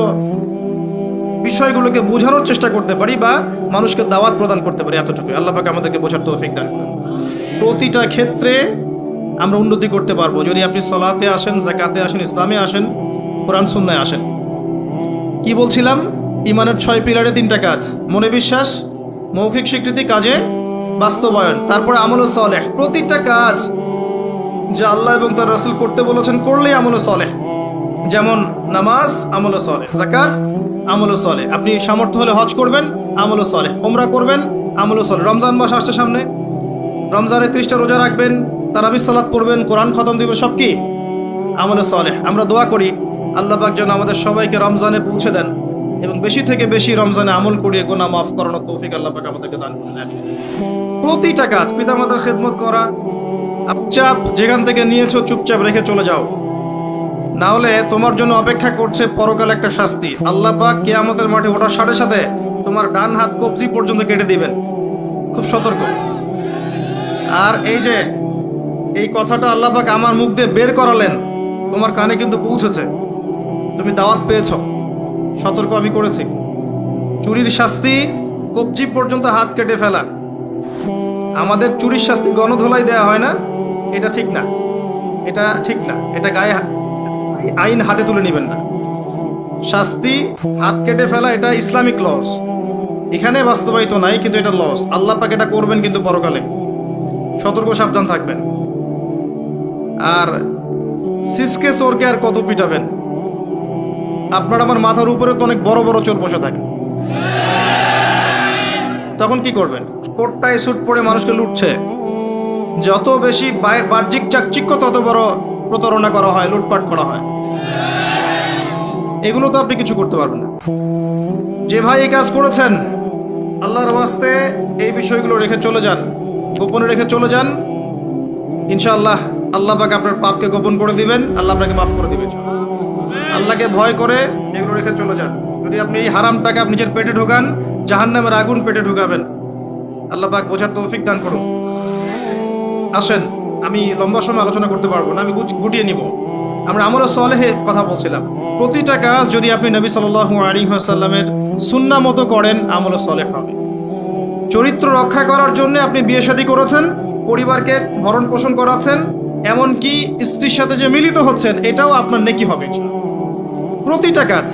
বিষয়গুলোকে বোঝানোর চেষ্টা করতে পারি বা মানুষকে দাওয়াত প্রদান করতে পারি, এতটুকু। আল্লাহ পাক আমাদেরকে বোঝার তৌফিক দান করেন। প্রতিটা ক্ষেত্রে আমরা উন্নতি করতে পারবো যদি আপনি সালাতে আসেন, যাকাতে আসেন, ইসলামে আসেন, কোরআন সুন্নাহয় আসেন। কি বলছিলাম? ইমানের 6 পিলারে 3টা কাজ: মনে বিশ্বাস, মৌখিক স্বীকৃতি, কাজে বাস্তবায়ন, তারপরে আমল সালেহ। প্রতিটা কাজ যা আল্লাহ এবং তার রাসূল করতে বলেছেন, করলেই আমল সালেহ। যেমন নামাজ, আমল সালেহ; যাকাত, আমল সালেহ। আপনি সামর্থ্য হলে হজ করবেন, আমল সালেহ; উমরা করবেন, আমল সালেহ। রমজান মাস আসছে সামনে, রমজানে 30টা রোজা রাখবেন, তারাবির সালাত পড়বেন, কোরআন খতম দিবেন, সব কি? আমল সালেহ। আমরা দোয়া করি, আল্লাহ পাক যেন আমাদের সবাইকে রমজানে পৌঁছে দেন এবং বেশি থেকে বেশি রমজানে আমল করিয়ে গুনাহ মাফ করানোর তৌফিক আল্লাহ পাক আমাদেরকে দান করুন। প্রতিটা কাজ পিতামাতার খেদমত করা, চুপচাপ যেখান থেকে নিয়েছো চুপচাপ রেখে চলে যাও, না হলে তোমার জন্য অপেক্ষা করছে পরকাল একটা শাস্তি। আল্লাহ পাক কিয়ামতের মাঠে ওঠার সাথে সাথে তোমার ডান হাত কবজি পর্যন্ত কেটে দিবেন, খুব সতর্ক। আর এই কথাটা আল্লাহ পাক আমার মুখ দিয়ে বের করালেন, তোমার কানে কিন্তু পৌঁছেছে, তুমি দাওয়াত পেয়েছ, সতর্ক আমি করেছি। চুরির শাস্তি কবজি পর্যন্ত হাত কেটে ফেলা। আমাদের চুরির শাস্তি গণধোলাই দেয়া হয় না, এটা ঠিক না, এটা ঠিক না, এটা গায়ে আইন হাতে তুলে নেবেন না। শাস্তি হাত কেটে ফেলা এটা ইসলামিক লস, এখানে বাস্তবায়িত নাই, কিন্তু এটা লস। আল্লাহ পাক এটা করবেন কিন্তু পরকালে, সতর্ক সাবধান থাকবেন। আর সিসকে চোরকে আর কত পিটাবেন? আপনার আমার মাথার উপরে তো অনেক বড় বড় চোর বসে থাকে, তখন কি করবেন? কোটটায় স্যুট পরে মানুষকে লুটছে, যত বেশি বাহ্যিক চাকচিক্য তত বড় প্রতারণা করা হয়, লুটপাট করা হয়। এগুলো তো আপনি কিছু করতে পারবেন না। যে ভাই এই কাজ করেছেন, আল্লাহর ওয়াস্তে এই বিষয়গুলো রেখে চলে যান, গোপনে রেখে চলে যান। ইনশাআল্লাহ আল্লাহ পাক আপনার পাপকে গোপন করে দিবেন, আল্লাহ আপনাকে মাফ করে দিবেন। আল্লাহকে ভয় করে এগুলো রেখে চলে যান। যদি আপনি এই হারাম টাকা আপনি নিজের পেটে ঢোকান, জাহান্নামের আগুন পেটে ঢুকাবেন। আল্লাহ পাক বোঝার তৌফিক দান করুন। আসেন, আমি লম্বা সময় আলোচনা করতে পারবো না, আমি গুটিয়ে নিব। আমরা আমলে সালেহে কথা বলছিলাম। প্রতিটা কাজ যদি আপনি নবী সাল্লাল্লাহু আলাইহি ওয়াসাল্লামের সুন্নাহ মতো করেন, আমলে সালেহ হবে। চরিত্র রক্ষা করার জন্য আপনি বিয়ে শাদী করেছেন, পরিবারকে ভরণ পোষণ করাচ্ছেন, এমনকি স্ত্রীর সাথে যে মিলিত হচ্ছেন, এটাও আপনার নেকি হবে। প্রতিটা কাজ।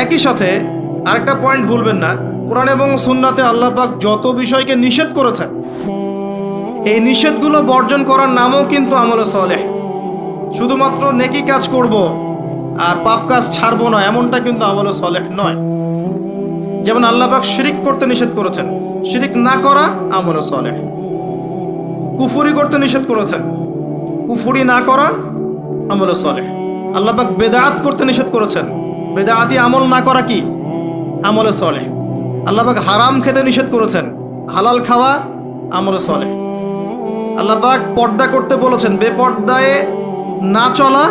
একই সাথে আরেকটা পয়েন্ট ভুলবেন না, কোরআন এবং সুন্নাতে আল্লাহ পাক যত বিষয়কে নিষেধ করেছেন, এই নিষেধগুলো বর্জন করার নামও কিন্তু আমলে সালেহ। শুধুমাত্র নেকি কাজ করব আর পাপ কাজ ছাড়বো না, এমনটা কিন্তু আমলে সালেহ নয়। যেমন আল্লাহ পাক শিরিক করতে নিষেধ করেছেন, শিরিক না করা আমলে সালেহ। কুফরি করতে নিষেধ করেছেন, কুফরি না করা আমলে সালেহ। আল্লাহ পাক বেদাত করতে নিষেধ করেছেন, বেদাতি আমল না করা কি আমলে সালেহ। আল্লাহ পাক হারাম খেতে নিষেধ করেছেন, হালাল খাওয়া আমলে সালেহ। আল্লাহ পাক পর্দা করতে বলেছেন, বেপর্দায় না চলা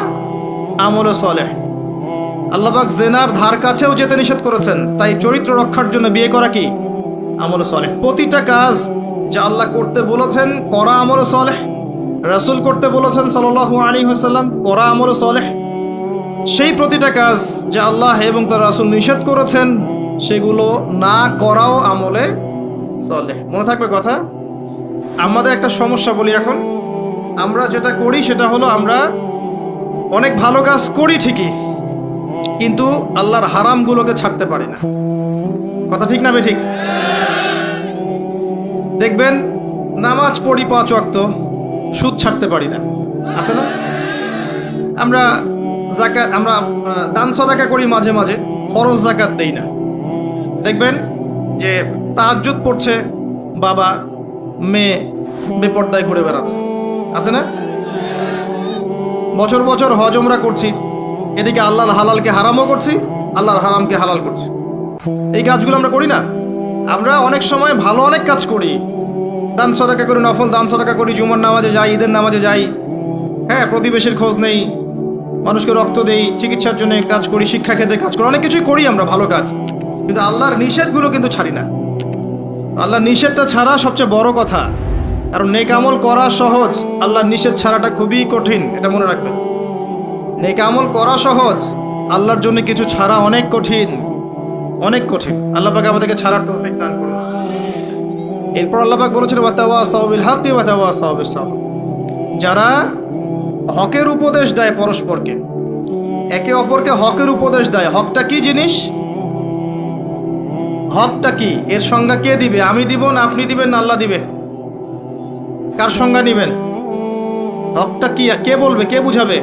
আমলে সালেহ। আল্লাহ পাক জেনার ধার কাছেও যেতে নিষেধ করেছেন, তাই চরিত্র রক্ষার জন্য বিয়ে করা কি আমলে সালেহ। প্রতিটা কাজ যা আল্লাহ করতে বলেছেন করা আমলে সালেহ, রাসূল করতে বলেছেন সাল্লাল্লাহু আলাইহি ওয়াসাল্লাম করা আমলে সালেহ। সেই প্রতিটা কাজ যা আল্লাহ এবং তার রাসূল নিষেধ করেছেন, সেগুলো না করাও আমলে সালেহ। মনে থাকবে কথা। আমাদের একটা সমস্যা বলি এখন, আমরা যেটা করি সেটা হলো আমরা অনেক ভালো কাজ করি ঠিকই, কিন্তু আল্লাহর হারামগুলোকে ছাড়তে পারি না। কথা ঠিক না বেঠিক? দেখবেন নামাজ পড়ি 5 ওয়াক্ত, সুদ ছাড়তে পারি না, আছে না? আমরা যাকাত, আমরা দান সদাকা করি মাঝে মাঝে, ফরজ যাকাত দেই না। দেখবেন যে তাহাজ্জুদ পড়ছে বাবা, মেয়ে বেপর্দায় ঘুরে বেড়াচ্ছে, আছে না? বছর বছর হজ ওমরা করছি, এদিকে আল্লাহর হালালকে হারামও করছি, আল্লাহর হারামকে হালাল করছি। এই কাজগুলো আমরা করি না। আমরা অনেক সময় ভালো অনেক কাজ করি, দান সদাকা করি, নফল দান সদাকা করি, জুমার নামাজে যাই, ঈদের নামাজে যাই, হ্যাঁ, প্রতিবেশীর খোঁজ নেই, মানুষকে রক্ত দেই, চিকিৎসার জন্য কাজ করি, শিক্ষা ক্ষেত্রে কাজ করি, অনেক কিছুই করি আমরা ভালো কাজ, কিন্তু আল্লাহর নিষেধগুলো কিন্তু ছাড়ি না। আল্লাহর নিষেধটা ছাড়া সবচেয়ে বড় কথা, কারণ নেক আমল করা সহজ, আল্লাহর নিষেধ ছাড়াটা খুবই কঠিন, এটা মনে রাখবেন। নেক আমল করা সহজ, আল্লাহর জন্য কিছু ছাড়া অনেক কঠিন, অনেক কঠিন। আল্লাহ পাক আমাদেরকে ছাড়ার তৌফিক দান করুন। এরপর আল্লাহ পাক বলেছেন, ওয়াতাওয়াসাউ বিল হাক্কি ওয়াতাওয়াসাউ বিস সাবর। যারা হকের উপদেশ দেয় পরস্পরকে, একে অপরকে হকের উপদেশ দেয়। হকটা কি জিনিস? হকটা কি? এর সংজ্ঞা কে দিবে? আমি দিব না আপনি দিবেন না আল্লাহ দিবে? কার সংজ্ঞা নিবেন? হকটা কি কে বলবে, কে বুঝাবে?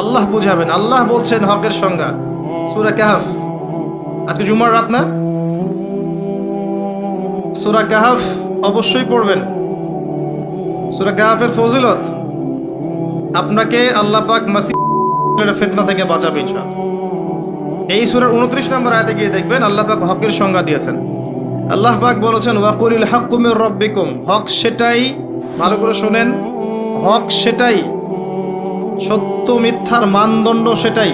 আল্লাহ বুঝাবেন। আল্লাহ বলছেন হকের সংজ্ঞা, সূরা কাহফ। আজকে জুমার রাত না? সূরা কাহফ অবশ্যই পড়বেন। সূরা কাহফের ফজিলত আপনাকে আল্লাহ পাক ফিতনা থেকে বাঁচাবে ইনশাআল্লাহ। এই সূরার 29 নম্বর আয়াতে গিয়ে দেখবেন আল্লাহ পাক হকের সংজ্ঞা দিয়েছেন। আল্লাহ পাক বলেছেন ওয়াকুলিল হাক্কু মির রাব্বিকুম, হক সেটাই, ভালো করে শুনেন, হক সেটাই, সত্য মিথ্যার মানদণ্ড সেটাই,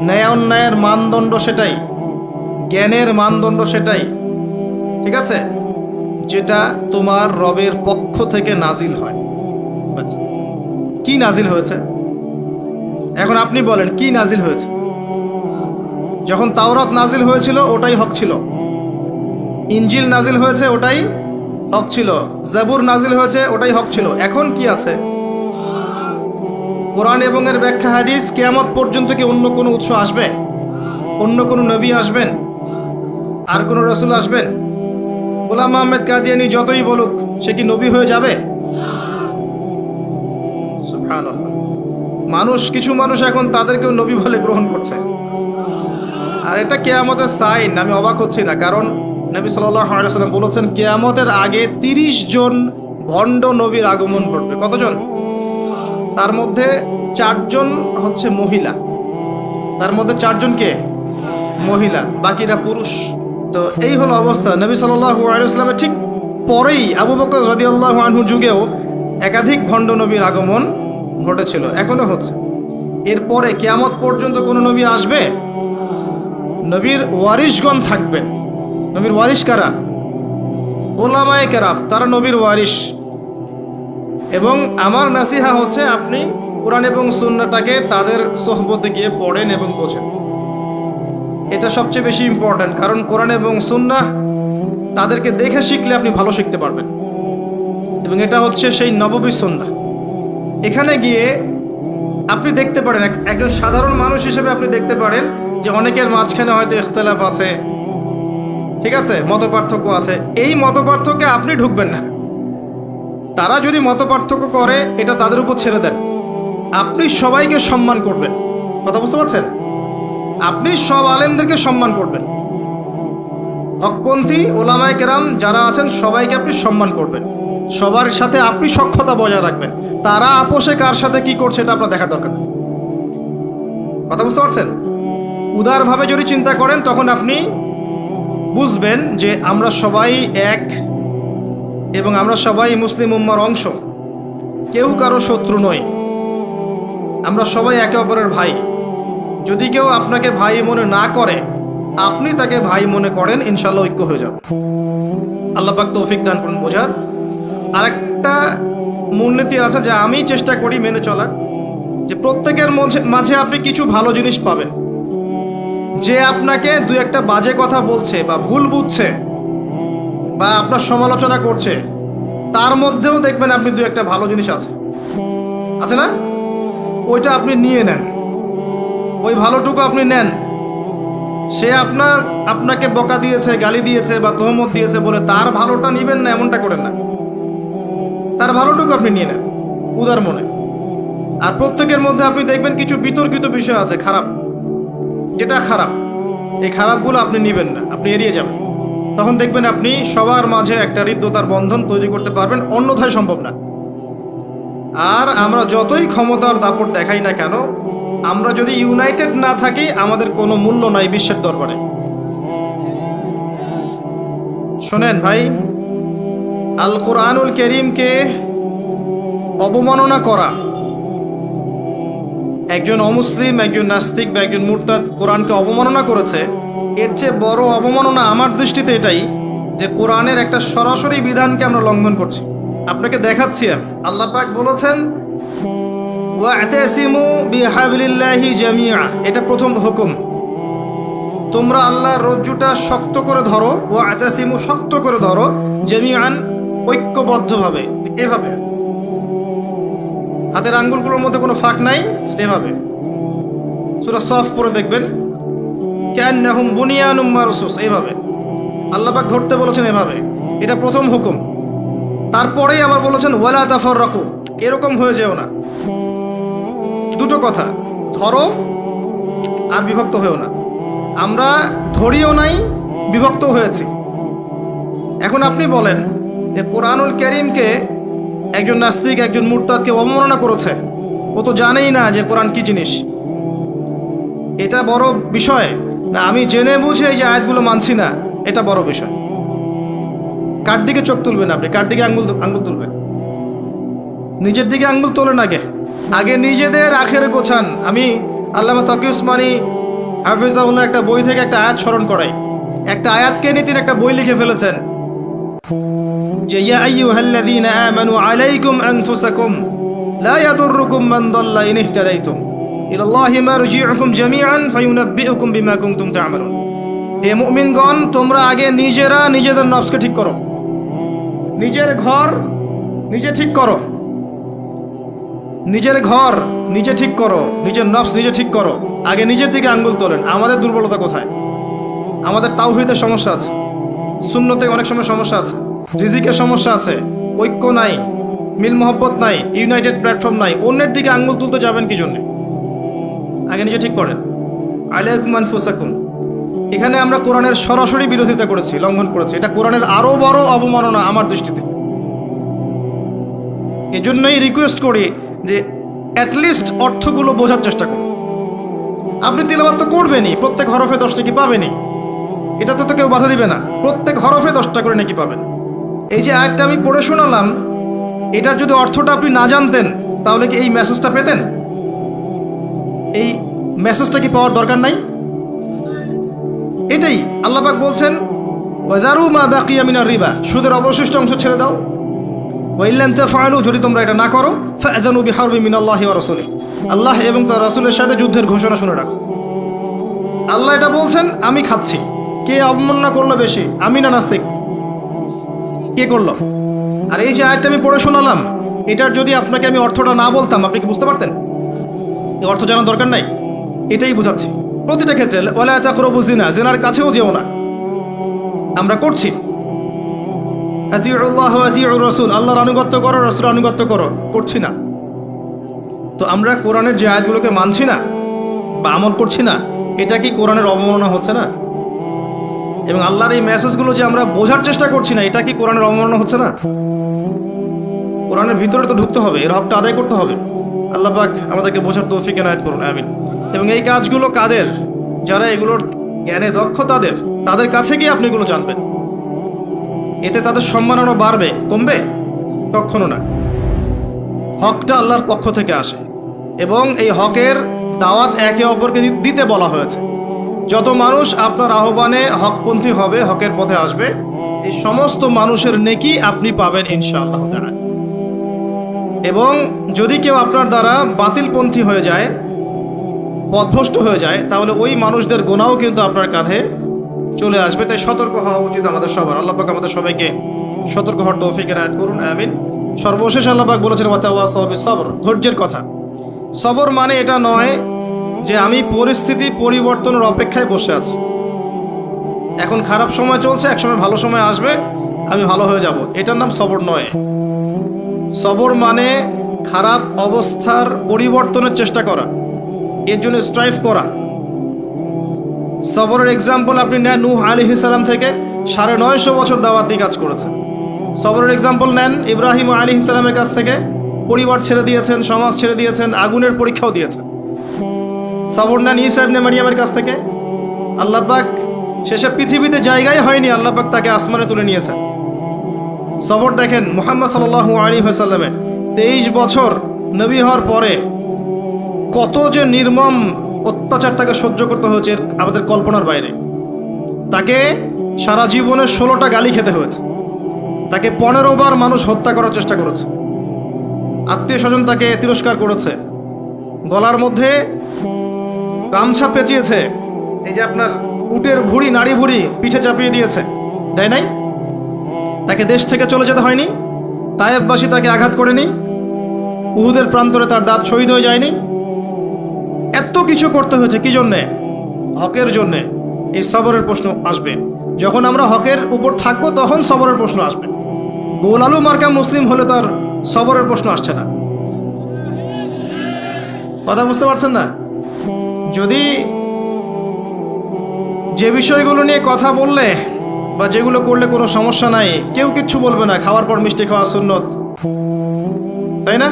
ন্যায় অন্যায়ের মানদণ্ড সেটাই, জ্ঞানের মানদণ্ড সেটাই, ঠিক আছে, যেটা তোমার রবের পক্ষ থেকে নাজিল হয়। কি নাজিল হয়েছে? এখন আপনি বলেন কি নাজিল হয়েছে? যখন তাওরাত নাজিল হয়েছিল ওটাই হক ছিল, ইনজিল নাজিল হয়েছে ওটাই হক ছিল, জাবুর নাজিল হয়েছে ওটাই হক ছিল। এখন কি আছে? কোরআন এবং এর ব্যাখ্যা হাদিস। কিয়ামত পর্যন্ত কি অন্য কোনো উৎস আসবে? অন্য কোনো নবী আসবেন? আর কোনো রসুল আসবেন? গোলাম আহমেদ কাদিয়ানি যতই বলুক, সে কি নবী হয়ে যাবে? সুবহানাল্লাহ। কিছু মানুষ এখন তাদেরকেও নবী বলে গ্রহণ করছে। আর এটা কিয়ামতের সাইন। আমি অবাক হচ্ছি না, কারণ নবী সাল্লাল্লাহু আলাইহি ওয়াসাল্লাম বলেছেন কিয়ামতের আগে 30 জন ভণ্ড নবীর আগমন ঘটবে। কতজন? তার মধ্যে 4 জন হচ্ছে মহিলা, তার মধ্যে 4 জন কে? মহিলা, বাকিরা পুরুষ। তো এই হলো অবস্থা। নবী সাল্লাল্লাহু আলাইহি ওয়াসাল্লামের ঠিক পরেই আবু বকর রাদিয়াল্লাহু আনহু যুগেও একাধিক ভণ্ড নবীর আগমন ঘটেছিল, এখনো হচ্ছে। এরপরে কিয়ামত পর্যন্ত কোনো নবী আসবে? নবীর ওয়ারিশগণ থাকবেন। নবীর ওয়ারিশ কারা? উলামায়ে কেরাম, তারা নবীর ওয়ারিশ। এবং আমার নাসিহা হচ্ছে আপনি কোরআন এবং সুন্নাহটাকে তাদের সোহবতে গিয়ে পড়েন এবং বোঝেন। এটা সবচেয়ে বেশি ইম্পর্টেন্ট, কারণ কোরআন এবং সুন্নাহ তাদেরকে দেখে শিখলে আপনি ভালো শিখতে পারবেন। এবং এটা হচ্ছে সেই নববী সুন্নাহ। এখানে গিয়ে আপনি দেখতে পারেন, একজন সাধারণ মানুষ হিসেবে আপনি দেখতে পারেন যে অনেকের মাঝখানে হয়তো ইখতিলাফ আছে, ঠিক আছে, মতপার্থক্য আছে। এই মতপার্থক্যে আপনি ঢুকবেন না। তারা যদি মতপার্থক্য করে এটা তাদের উপর ছেড়ে দেন। আপনি সবাইকে সম্মান করবেন। কথা বুঝতে পারছেন? আপনি সব আলেমদেরকে সম্মান করবেন। হকপন্থী ওলামায়ে কেরাম যারা আছেন সবাইকে আপনি সম্মান করবেন। সবার সাথে আপনি সখ্যতা বজায় রাখবেন। তারা আপোষে কার সাথে কি করছে এটা আপনার দেখার দরকার নেই। কথা বুঝতে পারছেন? উদারভাবে যদি চিন্তা করেন তখন আপনি বুঝবেন যে আমরা সবাই এক এবং আমরা সবাই মুসলিম উম্মার অংশ। কেউ কারো শত্রু নই, আমরা সবাই একে অপরের ভাই। যদি কেউ আপনাকে ভাই মনে না করে, আপনি তাকে ভাই মনে করেন, ইনশাআল্লাহ ঐক্য হয়ে যাবে। আল্লাহ পাক তৌফিক দান করুন বোঝার। আরেকটা মূলনীতি আছে যা আমি চেষ্টা করি মেনে চলার, যে প্রত্যেকের মাঝে আপনি কিছু ভালো জিনিস পাবেন। যে আপনাকে দু একটা বাজে কথা বলছে বা ভুল বুঝছে বা আপনার সমালোচনা করছে, তার মধ্যেও দেখবেন আপনি দু একটা ভালো জিনিস আছে না? ওইটা আপনি নিয়ে নেন, ওই ভালোটুকু আপনি নেন। সে আপনাকে বকা দিয়েছে, গালি দিয়েছে বা তহমত দিয়েছে বলে তার ভালোটা নিবেন না, এমনটা করেন না। তার ভালোটুকু আপনি নিয়ে নেন উদার মনে। আর প্রত্যেকের মধ্যে আপনি দেখবেন কিছু বিতর্কিত বিষয় আছে, খারাপ, যেটা খারাপ, এই খারাপগুলো আপনি নিবেন না, আপনি এড়িয়ে যাবেন। তখন দেখবেন আপনি সবার মাঝে একটা হৃদ্যতার বন্ধন তৈরি করতে পারবেন, অন্যথায় সম্ভব না। আর আমরা যতই ক্ষমতার দাপট দেখাই না কেন, আমরা যদি ইউনাইটেড না থাকি আমাদের কোনো মূল্য নাই বিশ্বের দরবারে। শোনেন ভাই, আল কোরআনুল কারীমকে অবমাননা করা, একজন অমুসলিম, একজন নাস্তিক বা একজন মুরতাদ কোরআনকে অবমাননা করেছে, এর চেয়ে বড় অবমাননা আমার দৃষ্টিতে এটাই যে কোরআনের একটা সরাসরি বিধানকে আমরা লঙ্ঘন করছি। আপনাকে দেখাচ্ছি আমি। আল্লাহ পাক বলেছেন ওয়া'তাসিমু বিহাবলিল্লাহি জামিআ, এটা প্রথম হুকুম। তোমরা আল্লাহর রজ্জুটা শক্ত করে ধরো, ওয়া'তাসিমু, শক্ত করে ধরো, জামিআন, ঐক্যবদ্ধভাবে, এভাবে হাতের আঙ্গুলগুলোর মধ্যে কোনো ফাঁক নাই, সেভাবে। সূরা সফ পড়ে দেখবেন, কান্নাহুম বুনিয়ানুম মারসুস, এইভাবে আল্লাহ পাক ধরতে বলেছেন, এভাবে। এটা প্রথম হুকুম। তারপরেই আবার বলেছেন ওয়ালা তাফাররাকু, এরকম হয়ে যেও না। দুটো কথা, ধরো আর বিভক্ত হয়েও না। আমরা ধরিও নাই, বিভক্ত হয়েছি। এখন আপনি বলেন যে কোরআনুল কারীমকে একজন নাস্তিক, একজন মুরতাদকে অবমাননা করেছে, ও তো জানেই না যে কোরআন কি জিনিস। এটা বড় বিষয় না, আমি জেনে বুঝে এই যে আয়াতগুলো মানছি না, এটা বড় বিষয়। কার দিকে চোখ তুলবেন আপনি? কার দিকে আঙ্গুল তুলবেন? নিজের দিকে আঙ্গুল তোলেন আগে। আগে নিজেদের আখেরে গোছান। আমি আল্লামা তকি উসমানী হাফিজাহুল্লাহ একটা বই থেকে একটা আয়াত স্মরণ করাই। একটা আয়াতকে নিয়ে তিনি একটা বই লিখে ফেলেছেন যে ইয়া আইয়ুহাল্লাযীনা আমানু আলাইকুম আনফুসাকুম লা ইয়াদুররুকুম মান দাল্লা ইন ইহতাদাইতুম ইলাল্লাহি মারজিউকুম জামিআন ফায়ুনাব্বিউকুম বিমা কুনতুম তা'মালুন। হে মুমিনগণ, তোমরা আগে নিজেরা নিজেদের নফসকে ঠিক করো, নিজের ঘর নিজে ঠিক করো, নিজের ঘর নিজে ঠিক করো, নিজের নফস নিজে ঠিক করো। আগে নিজের দিকে আঙ্গুল তোলেন। আমাদের দুর্বলতা কোথায়? আমাদের তাওহীদের সমস্যা আছে, সুন্নতে অনেক সময় সমস্যা আছে, রিজিকের সমস্যা আছে, ঐক্য নাই, মিল মহব্বত নাই, ইউনাইটেড প্ল্যাটফর্ম নাই। অন্যের দিকে আঙ্গুল তুলতে যাবেন কি জন্য? আগে নিজে ঠিক করেন। আলাইকুম আনফুসাকুম, এখানে আমরা কোরআনের সরাসরি বিরোধিতা করেছি, লঙ্ঘন করেছি। এটা কোরআনের আরো বড় অবমাননা আমার দৃষ্টিতে। এজন্যই রিকোয়েস্ট করি যে অ্যাটলিস্ট অর্থগুলো বোঝার চেষ্টা করুন। আপনি তিলাওয়াত তো করবেনই, প্রত্যেক হরফে 10 নাকি পাবেনই, এটাতে তো কেউ বাধা দিবে না। প্রত্যেক হরফে 10টা করে নাকি পাবেন। এই যে আয়াতটা আমি পড়ে শোনালাম, এটার যদি অর্থটা আপনি না জানতেন তাহলে কি এই মেসেজটা পেতেন? এই মেসেজটা কি পাওয়ার দরকার নাই? এটাই আল্লাহ পাক বলছেন, ওয়াযারু মা বাকিয়া মিনার রিবা, সুদের অবশিষ্ট অংশ ছেড়ে দাও। ওয়া ইল্লাম তাফআলু, যদি তোমরা এটা না করো, ফাআযানু বিহারবিন মিনাল্লাহি ওয়া রাসূলিহি, আল্লাহ এবং তার রাসূলের সাথে যুদ্ধের ঘোষণা শুনে রাখো। আল্লাহ এটা বলছেন, আমি খাচ্ছি। কে অবমাননা করলো বেশি, আমি না নাস্তিক? কে করলো? আর এই যে আয়াতটা আমি পড়ে শোনালাম, এটার যদি আপনাকে আমি অর্থটা না বলতাম, আপনি কি বুঝতে পারতেন? এই অর্থ জানার দরকার নাই, এটাই বোঝাচ্ছি। প্রতিটা ক্ষেত্রে ওয়ালা তাকরাবু জিনা, জিনার কাছেও যেও না। আমরা করছি। আতিউল্লাহ ওয়া আতিউর রাসূল, আল্লাহর আনুগত্য করো, রাসূলের আনুগত্য করো, করছি না। তো আমরা কোরআনের যে আয়াতগুলোকে মানছি না বা আমল করছি না, এটা কি কোরআনের অবমাননা হচ্ছে না? এবং আল্লাহর এই মেসেজগুলো যে আমরা বোঝার চেষ্টা করছি না, এটা কি কোরআনের অবমাননা হচ্ছে না? কোরআনের ভিতরে তো ঢুকতে হবে, এর হকটা আদায় করতে হবে। আল্লাহ পাক আমাদেরকে বোঝার তৌফিক এনায়েত করুন, আমিন। এবং এই কাজগুলো কাদের? যারা এগুলোর জ্ঞানে দক্ষ, তাদের কাছে গিয়ে আপনি এগুলো জানবেন। এতে তাদের সম্মান আরো বাড়বে, কমবে? কখনো না। হকটা আল্লাহর পক্ষ থেকে আসে এবং এই হকের দাওয়াত একে অপরকে দিতে বলা হয়েছে। যত মানুষ আপনার আহ্বানে হকপন্থী হবে, হকের পথে আসবে, এই সমস্ত মানুষের নেকি আপনি পাবেন ইনশাআল্লাহ তাআলা। এবং যদি কেউ আপনার দ্বারা বাতিলপন্থী হয়ে যায়, পথভ্রষ্ট হয়ে যায়, তাহলে ওই মানুষদের গুনাহও কিন্তু আপনার কাঁধে চলে আসবে। তাই সতর্ক হওয়া উচিত আমাদের সবার। আল্লাহ পাক আমাদের সবাইকে সতর্ক হওয়ার তৌফিক এনায়েত করুন, আমিন। সর্বশেষ আল্লাহ পাক বলেছেন ওয়াতাওয়াসাউ বিস-সাবর, ধৈর্যের কথা। সবর মানে এটা নয় যে আমি পরিস্থিতি পরিবর্তনের অপেক্ষায় বসে আছি, এখন খারাপ সময় চলছে, একসময় ভালো সময় আসবে, আমি ভালো হয়ে যাব, এটার নাম সবর নয়। সবর মানে খারাপ অবস্থার পরিবর্তনের চেষ্টা করা, এর জন্য স্ট্রাইভ করা। সবরের এক্সাম্পল আপনি নেন নূহ আলাইহিস সালাম থেকে 950 বছর দাওয়াতি কাজ করেছেন। সবরের এক্সাম্পল নেন ইব্রাহিম আলাইহিস সালামের কাছ থেকে, পরিবার ছেড়ে দিয়েছেন, সমাজ ছেড়ে দিয়েছেন, আগুনের পরীক্ষাও দিয়েছেন। সবর নেন ঈসা ইবনে মারইয়ামের কাছ থেকে, আল্লাহ পাক শেষে পৃথিবীতে জায়গায় হয়নি, আল্লাহ পাক তাকে আসমানে তুলে নিয়েছেন। সবর দেখেন মুহাম্মদ সাল্লাল্লাহু আলাইহি ওয়াসাল্লামের 23 বছর নবী হওয়ার পরে কত যে নির্মম অত্যাচার তাকে সহ্য করতে হয়েছে আমাদের কল্পনার বাইরে। তাকে সারা জীবনে 16টা গালি খেতে হয়েছে, তাকে 15 বার মানুষ হত্যা করার চেষ্টা করেছে, আত্মীয় স্বজন তাকে তিরস্কার করেছে, গলার মধ্যে গামছা পেঁচিয়েছে, এই যে আপনার উটের ভুঁড়ি, নাড়ি ভুঁড়ি পিঠে চাপিয়ে দিয়েছে, তাই নাই? তাকে দেশ থেকে চলে যেতে হয়নি, তায়েফবাসী তাকে আঘাত করেনি, উহুদের প্রান্তরে তার দাঁত শহীদ হয়ে যায়নি। এত কিছু করতে হয়েছে কি জন্যে? হকের জন্যে। এই সবরের প্রশ্ন আসবে যখন আমরা হকের উপর থাকবো, তখন সবরের প্রশ্ন আসবে। গোল আলু মার্কা মুসলিম হলে তার সবরের প্রশ্ন আসছে না। কথা বুঝতে পারছেন না? যদি যে বিষয়গুলো নিয়ে কথা বললে বা যেগুলো করলে কোনো সমস্যা নাই, কেউ কিচ্ছু বলবে না, খাওয়ার পর মিষ্টি খাওয়া সুন্নত, তাই না?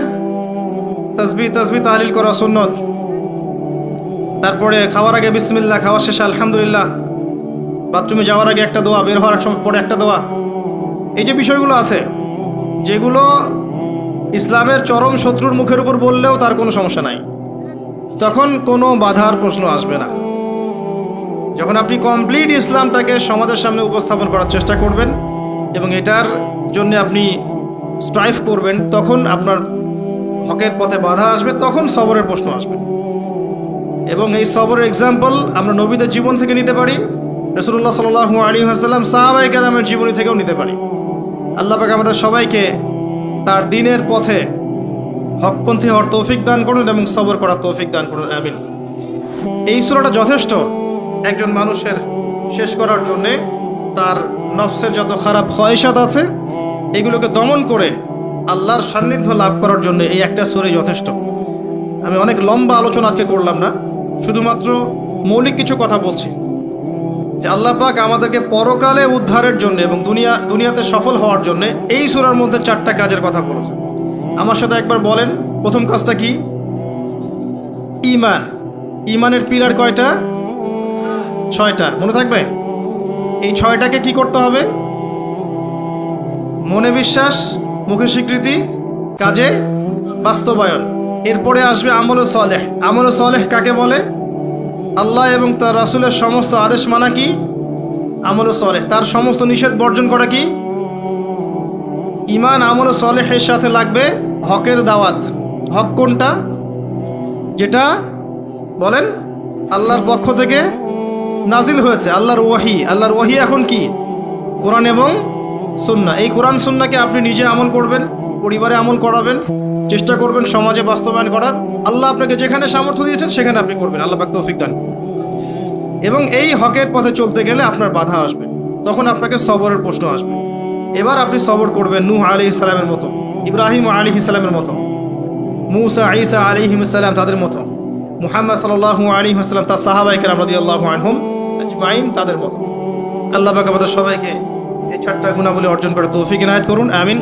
তাসবিহ তাহলিল করা সুন্নত, তারপরে খাওয়ার আগে বিসমিল্লাহ, খাওয়ার শেষে আলহামদুলিল্লাহ, বাথরুমে যাওয়ার আগে একটা দোয়া, বের হওয়ার সময় পরে একটা দোয়া। এই যে বিষয়গুলো আছে, যেগুলো ইসলামের চরম শত্রুর মুখের উপর বললেও তার কোনো সমস্যা নাই, তখন কোনো বাধার প্রশ্ন আসবে না। যখন আপনি কমপ্লিট ইসলামটাকে সমাজের সামনে উপস্থাপন করার চেষ্টা করবেন এবং এটার জন্য আপনি স্ট্রাইভ করবেন, তখন আপনার হকের পথে বাধা আসবে, তখন সবরের প্রশ্ন আসবে। এবং এই সবরের এক্সাম্পল আমরা নবীদের জীবন থেকে নিতে পারি, রাসূলুল্লাহ সাল্লাল্লাহু আলাইহি ওয়াসাল্লাম সাহাবায়ে কেরামের জীবনী থেকেও নিতে পারি। আল্লাহ পাক আমাদের সবাইকে তার দ্বীনের পথে হকপন্থী হওয়ার তৌফিক দান করুন এবং সবর করার তৌফিক দান করুন, আমিন। এই সূরাটা যথেষ্ট একজন মানুষের শেষ করার জন্যে, তার নফসের যত খারাপ খয়সাত আছে এগুলোকে দমন করে আল্লাহর সান্নিধ্য লাভ করার জন্য এই একটা সূরাই যথেষ্ট। আমি অনেক লম্বা আলোচনা আজকে করলাম না, শুধুমাত্র মৌলিক কিছু কথা বলছি যে আল্লাহ পাক আমাদেরকে পরকালে উদ্ধারের জন্য এবং দুনিয়াতে সফল হওয়ার জন্য এই সূরার মধ্যে 4টা কাজের কথা বলেছেন। আমার সাথে একবার বলেন, প্রথম কাজটা কি? ঈমান। ঈমানের পিলার কয়টা? 6টা। মনে থাকবে? এই 6টাকে কি করতে হবে? মনে বিশ্বাস, মুখে স্বীকৃতি, কাজে বাস্তবায়ন। এরপরে আসবে আমল সালেহ। আমল সালেহ কাকে বলে? আল্লাহ এবং তার রাসূলের সমস্ত আদেশ মানা কি আমল সালেহ, তার সমস্ত নিষেধ বর্জন করা কি? ঈমান আমল সালেহের সাথে লাগবে হকের দাওয়াত। হক কোনটা? যেটা বলেন আল্লাহর পক্ষ থেকে নাজিল হয়েছে, আল্লাহর ওয়াহি। আল্লাহর ওয়াহি এখন কি? কোরআন এবং সুন্নাহ। এই কোরআন সুন্নাহকে আপনি নিজে আমল করবেন, পরিবারে আমল করাবেন, চেষ্টা করবেন সমাজে বাস্তবায়ন করার। আল্লাহ আপনাকে যেখানে সামর্থ্য দিয়েছেন সেখানে আপনি করবেন, আল্লাহ পাক তৌফিক দান। এবং এই হকের পথে চলতে গেলে আপনার বাধা আসবে, তখন আপনাকে সবরের প্রশ্ন আসবে। এবার আপনি সবর করবেন নূহ আলাইহিস সালামের মতো, ইব্রাহিম আলাইহিস সালামের মতো, মূসা ঈসা আলাইহিস সালাম তাদের মতো, মুহাম্মদ সাল্লাল্লাহু আলাইহি ওয়াসাল্লাম তার সাহাবায়ে কেরাম রাদিয়াল্লাহু আনহুম আজমাইন তাদের মতো। আল্লাহ পাক আমাদের সবাইকে এই 4টা গুণাবলী অর্জন করে তৌফিক ইনায়াত করুন, আমিন।